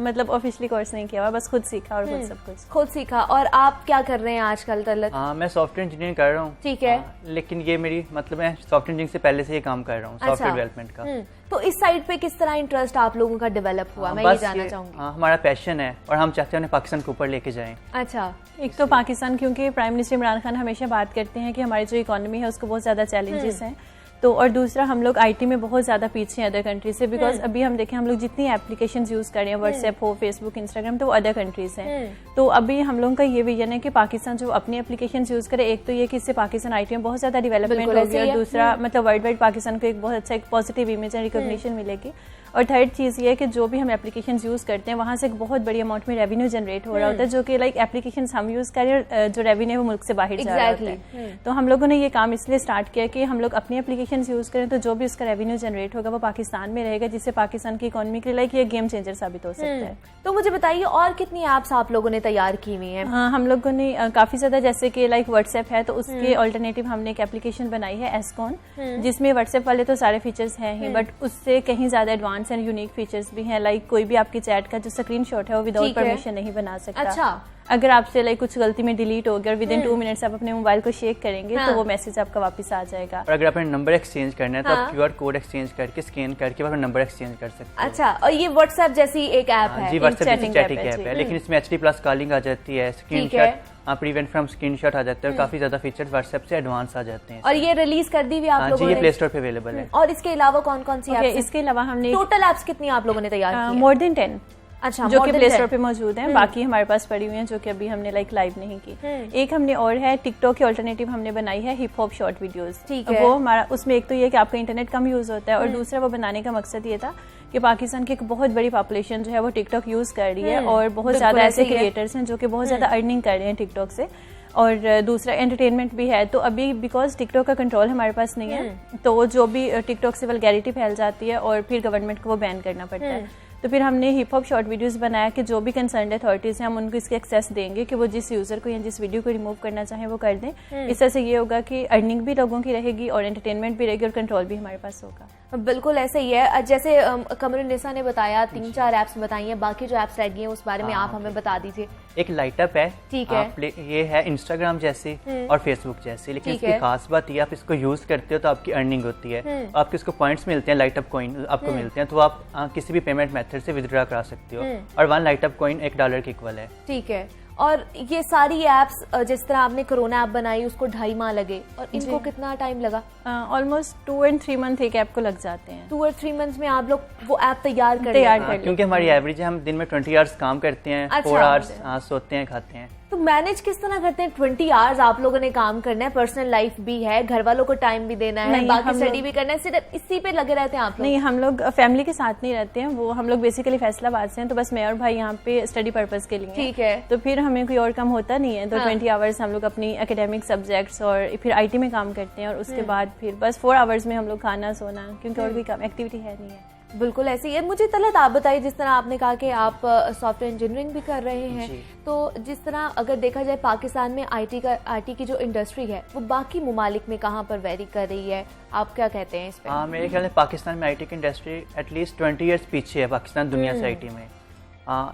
[SPEAKER 4] मतलब ऑफिशियली कोर्स नहीं किया हुआ, बस खुद सीखा और खुद सब कुछ
[SPEAKER 1] खुद सीखा। और आप क्या कर रहे हैं आजकल तलत?
[SPEAKER 5] मैं सॉफ्टवेयर इंजीनियरिंग कर रहा हूँ। ठीक है, लेकिन ये मेरी मतलब मैं सॉफ्टवेयर इंजीनियरिंग से पहले से ये काम कर रहा हूँ, सॉफ्टवेयर डेवलपमेंट का।
[SPEAKER 1] तो इस साइड पे किस तरह इंटरेस्ट आप लोगों का डेवलप हुआ, मैं ये जानना चाहूंगी।
[SPEAKER 5] हमारा पैशन है और हम चाहते हैं उन्हें पाकिस्तान को ऊपर लेके जाएं।
[SPEAKER 1] अच्छा,
[SPEAKER 4] एक तो पाकिस्तान, क्योंकि प्राइम मिनिस्टर इमरान खान हमेशा बात करते हैं कि हमारी जो इकोनॉमी है उसको बहुत ज़्यादा चैलेंजेस हैं, तो और दूसरा हम लोग आईटी में बहुत ज़्यादा पीछे हैं अदर कंट्री से, बिकॉज अभी हम देखें हम लोग जितनी एप्लीकेशंस यूज़ कर रहे हैं, व्हाट्सएप हो, फेसबुक, इंस्टाग्राम, तो वो अदर कंट्रीज हैं। तो अभी हम लोगों का ये विजन है कि पाकिस्तान जो अपनी एप्लीकेशंस यूज़ करे, एक तो ये कि इससे पाकिस्तान आईटी में बहुत ज़्यादा डेवलपमेंट होगी, और दूसरा मतलब वर्ल्ड वाइड पाकिस्तान को एक बहुत अच्छा एक पॉजिटिव इमेज एंड रिकॉग्निशन मिलेगी। और थर्ड चीज़ ये है कि जो भी हम एप्लीकेशंस यूज़ करते हैं वहाँ से एक बहुत बड़ी अमाउंट में रेवेन्यू जनरेट हो रहा होता है, जो कि लाइक एप्लीकेशंस हम यूज़ करें, जो रेवेन्यू है वो मुल्क से बाहर जा रहा होता है। तो हम लोगों ने ये काम इसलिए स्टार्ट किया कि हम लोग अपनी एप्लीकेशंस यूज़ करें तो जो भी उसका रेवेन्यू जनरेट होगा वो पाकिस्तान में रहेगा, जिससे पाकिस्तान की इकोनॉमी के लिए ये गेम चेंजर साबित हो सकता है।
[SPEAKER 1] तो मुझे बताइए और कितनी ऐप्स आप लोगों ने तैयार की हुई हैं?
[SPEAKER 4] हम लोगों ने काफ़ी ज़्यादा, जैसे कि लाइक व्हाट्सएप है तो उसके ऑल्टरनेटिव हमने एक एप्लीकेशन बनाई है एस्कॉन, जिसमें व्हाट्सएप वाले तो सारे फीचर्स हैं ही, बट उससे कहीं ज़्यादा एडवांस एंड यूनिक फीचर्स भी हैं। लाइक कोई भी आपकी चैट का जो स्क्रीनशॉट है वो विदाउट परमिशन नहीं बना सकता।
[SPEAKER 1] अच्छा,
[SPEAKER 4] अगर आपसे लाइक कुछ गलती में डिलीट हो गया और विद इन 2 मिनट्स आप अपने मोबाइल को शेक करेंगे तो वो मैसेज आपका वापस आ जाएगा।
[SPEAKER 5] और अगर आपने नंबर एक्सचेंज करना है तो आप QR कोड एक्सचेंज करके स्कैन करके अपना नंबर एक्सचेंज कर सकते हैं।
[SPEAKER 1] अच्छा, और ये व्हाट्सएप जैसी एक ऐप है?
[SPEAKER 5] जी, व्हाट्सएप चैटिंग ऐप है, लेकिन इसमें HD+ कॉलिंग आ जाती है, स्क्रीनशॉट प्रीवेंट फ्रॉम स्क्रीनशॉट आ जाते हैं, और काफी ज्यादा फीचर्स व्हाट्सएप से एडवांस आ जाते हैं।
[SPEAKER 1] और ये रिलीज कर दी हुई आप लोगों
[SPEAKER 5] ने?
[SPEAKER 1] जी,
[SPEAKER 5] ये प्ले स्टोर पे अवेलेबल है।
[SPEAKER 1] और इसके अलावा कौन कौन सी ऐप्स?
[SPEAKER 4] इसके अलावा हमने
[SPEAKER 1] टोटल ऐप्स कितनी आप लोगों ने तैयार की है?
[SPEAKER 4] More than 10।
[SPEAKER 1] अच्छा,
[SPEAKER 4] जो कि प्ले स्टोर पे मौजूद हैं, बाकी हमारे पास पड़ी हुई हैं जो कि अभी हमने लाइक लाइव नहीं की। एक हमने और है टिकटॉक की ऑल्टरनेटिव हमने बनाई है, हिप हॉप शॉर्ट वीडियोस।
[SPEAKER 1] ठीक है,
[SPEAKER 4] वो हमारा उसमें एक तो ये कि आपका इंटरनेट कम यूज होता है, और दूसरा वो बनाने का मकसद ये था कि पाकिस्तान की एक बहुत बड़ी पॉपुलेशन जो है वो टिकटॉक यूज कर रही है, और बहुत ज्यादा ऐसे क्रिएटर्स हैं जो कि बहुत ज्यादा अर्निंग कर रहे हैं टिकटॉक से, और दूसरा एंटरटेनमेंट भी है। तो अभी बिकॉज टिकटॉक का कंट्रोल हमारे पास नहीं है, तो जो भी टिकटॉक से वल्गैरिटी फैल जाती है और फिर गवर्नमेंट को वो बैन करना पड़ता है। तो फिर हमने हिप हॉप शॉर्ट वीडियोस बनाया कि जो भी कंसर्न अथॉरिटीज हैं हम उनको इसके एक्सेस देंगे कि वो जिस यूजर को या जिस वीडियो को रिमूव करना चाहें वो कर दें। इस तरह से ये होगा कि अर्निंग भी लोगों की रहेगी और एंटरटेनमेंट भी रहेगी और कंट्रोल भी हमारे पास होगा।
[SPEAKER 1] बिल्कुल ऐसे ही है। जैसे कमरुन्निसा ने बताया 3-4 ऐप्स बताई हैं, बाकी जो ऐप्स रह गई हैं उस बारे में आप हमें बता दीजिए।
[SPEAKER 5] एक लाइटअप है,
[SPEAKER 1] ठीक है,
[SPEAKER 5] ये है इंस्टाग्राम जैसे और फेसबुक जैसे, लेकिन इसकी खास बात ये आप इसको यूज करते हो तो आपकी अर्निंग होती है, आपको इसको पॉइंट्स मिलते हैं, लाइटअप कॉइन आपको मिलते हैं, तो आप किसी भी पेमेंट मेथड से विदड्रॉ करा सकते हो, और 1 लाइटअप कॉइन $1 के इक्वल है।
[SPEAKER 1] ठीक है, और ये सारी एप्स जिस तरह आपने कोरोना ऐप बनाई उसको 2.5 माह लगे, और इनको कितना टाइम लगा?
[SPEAKER 4] ऑलमोस्ट 2 और 3 मंथ एक ऐप को लग जाते हैं।
[SPEAKER 1] 2 और 3 मंथ में आप लोग वो ऐप तैयार कर
[SPEAKER 5] क्योंकि हमारी एवरेज है, हम दिन में 20 आवर्स काम करते हैं, 4 आवर्स सोते हैं, खाते हैं।
[SPEAKER 1] तो मैनेज किस तरह करते हैं? 20 आवर्स आप लोगों ने काम करना है, पर्सनल लाइफ भी है, घर वालों को टाइम भी देना है, बाकी स्टडी भी करना है, सिर्फ इसी पे लगे रहते हैं आप लोग?
[SPEAKER 4] नहीं, हम लोग फैमिली के साथ नहीं रहते हैं, वो हम लोग बेसिकली फैसलाबाद से हैं, तो बस मैं और भाई यहाँ पे स्टडी पर्पस के लिए।
[SPEAKER 1] ठीक है।
[SPEAKER 4] तो फिर हमें कोई और काम होता नहीं है, तो 20 आवर्स हम लोग अपनी एकेडमिक सब्जेक्ट्स और फिर IT में काम करते हैं, और उसके बाद फिर बस 4 आवर्स में हम लोग खाना सोना, क्योंकि और कोई काम एक्टिविटी है नहीं है।
[SPEAKER 1] बिल्कुल ऐसे ही है। मुझे तलत आप बताइए, जिस तरह आपने कहा कि आप सॉफ्टवेयर इंजीनियरिंग भी कर रहे हैं, तो जिस तरह अगर देखा जाए पाकिस्तान में IT की जो इंडस्ट्री है वो बाकी ममालिक में कहाँ पर वेरी कर रही है, आप क्या कहते हैं इस पे?
[SPEAKER 5] मेरे ख्याल में पाकिस्तान में IT की इंडस्ट्री एटलीस्ट 20 ईयर्स पीछे है पाकिस्तान दुनिया से IT में।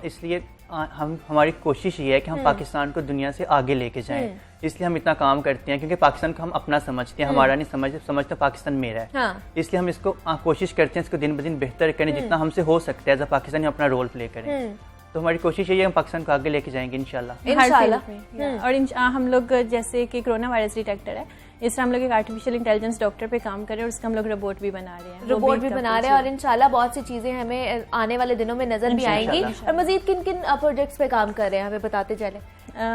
[SPEAKER 5] इसलिए हमारी कोशिश ये है कि हम पाकिस्तान को दुनिया से आगे लेके जाएं, इसलिए हम इतना काम करते हैं, क्योंकि पाकिस्तान को हम अपना समझते हैं, हमारा नहीं समझते पाकिस्तान मेरा है।
[SPEAKER 1] हाँ।
[SPEAKER 5] इसलिए हम इसको कोशिश करते हैं इसको दिन ब दिन बेहतर करें, जितना हमसे हो सकता है एज अ पाकिस्तानी अपना रोल प्ले करें। तो हमारी कोशिश यही है हम पाकिस्तान को आगे लेके जाएंगे इंशाल्लाह।
[SPEAKER 4] और हम लोग जैसे कि कोरोना वायरस डिटेक्टर है, इस तरह हम लोग एक आर्टिफिशियल इंटेलिजेंस डॉक्टर पे काम कर रहे हैं, और उसका हम लोग रोबोट भी बना रहे हैं।
[SPEAKER 1] रोबोट भी बना रहे हैं, और इंशाल्लाह बहुत सी चीजें हमें आने वाले दिनों में नजर भी आएंगी। और मजीद किन किन प्रोजेक्ट्स पे काम कर रहे हैं, हमें बताते चले।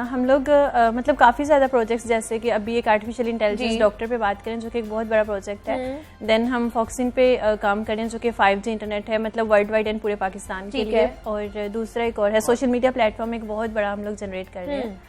[SPEAKER 4] हम लोग मतलब काफी ज्यादा प्रोजेक्ट्स, जैसे कि अभी एक आर्टिफिशियल इंटेलिजेंस डॉक्टर पे बात करें जो कि एक बहुत बड़ा प्रोजेक्ट है। देन हम फॉक्सिन पे काम करें जो कि 5G इंटरनेट है, मतलब वर्ल्ड वाइड एंड पूरे पाकिस्तान के लिए। और दूसरा एक और है सोशल मीडिया प्लेटफॉर्म, एक बहुत बड़ा हम लोग जनरेट कर रहे हैं।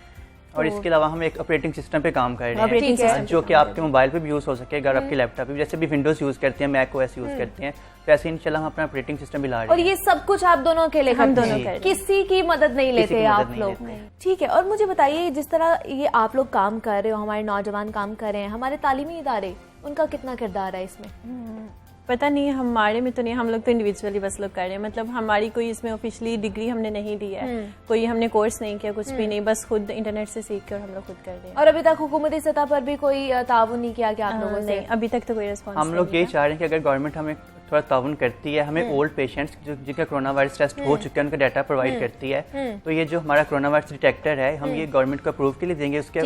[SPEAKER 5] और इसके अलावा हम एक ऑपरेटिंग सिस्टम पे काम कर रहे हैं जो कि आपके मोबाइल पे भी यूज हो सके, अगर आपके लैपटॉप पे, जैसे भी विंडोज यूज करते हैं, मैक OS यूज करते हैं, तो ऐसे इंशाल्लाह हम अपना ऑपरेटिंग सिस्टम भी ला रहे हैं।
[SPEAKER 1] और ये सब कुछ आप दोनों अकेले
[SPEAKER 4] हम दोनों करते हैं,
[SPEAKER 1] किसी की मदद नहीं लेते आप लोग? ठीक है। और मुझे बताइए, जिस तरह ये आप लोग काम कर रहे हो, हमारे नौजवान काम कर रहे हैं, हमारे तालीमी इदारे, उनका कितना किरदार है इसमें?
[SPEAKER 4] पता नहीं, हमारे में तो नहीं, हम लोग तो इंडिविजुअली बस लोग कर रहे हैं, मतलब हमारी कोई इसमें ऑफिशियली डिग्री हमने नहीं ली है, कोई हमने कोर्स नहीं किया, कुछ भी नहीं, बस खुद इंटरनेट से सीख कर हम लोग खुद कर रहे हैं।
[SPEAKER 1] और अभी तक हुकूमती सतह पर भी कोई ताउन नहीं किया क्या आप लोगों से?
[SPEAKER 4] अभी तक तो कोई रिस्पॉन्स।
[SPEAKER 5] हम लोग यही चाह रहे हैं कि अगर गवर्नमेंट हमें थोड़ा ताउन करती है, हमें ओल्ड पेशेंट्स जिनका कोरोना वायरस टेस्ट हो चुका है उनका डाटा प्रोवाइड करती है, तो ये जो हमारा कोरोना वायरस डिटेक्टर है हम ये गवर्नमेंट को अप्रूव के लिए देंगे, उसके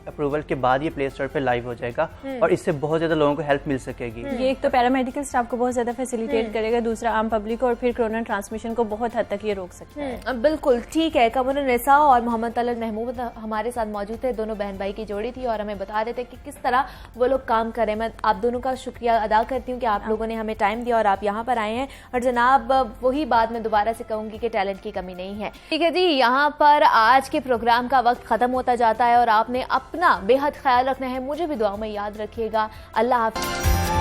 [SPEAKER 5] अप्रूवल के बाद ये प्ले स्टोर पे लाइव हो जाएगा, और इससे बहुत ज्यादा लोगों को हेल्प मिल सकेगी।
[SPEAKER 4] ये एक तो पैरामेडिकल स्टाफ को बहुत ज्यादा फैसिलिटेट करेगा, दूसरा आम पब्लिक को, और फिर कोरोना ट्रांसमिशन को बहुत हद तक ये रोक सकता है।
[SPEAKER 1] बिल्कुल ठीक है। कमरुन निसा और मोहम्मद तलत महमूद हमारे साथ मौजूद थे, दोनों बहन भाई की जोड़ी थी, और हमें बता रहे थे कि किस तरह वो लोग काम करें। मैं आप दोनों का शुक्रिया अदा करती हूँ कि आप लोगों ने हमें टाइम दिया और आप यहाँ पर आए हैं। और जनाब, वही बात मैं दोबारा से कहूंगी कि टैलेंट की कमी नहीं है। ठीक है जी, यहाँ पर आज के प्रोग्राम का वक्त खत्म होता जाता है, और आपने अपना बेहद ख्याल रखना है, मुझे भी दुआ में याद रखिएगा। अल्लाह हाफ़िज़।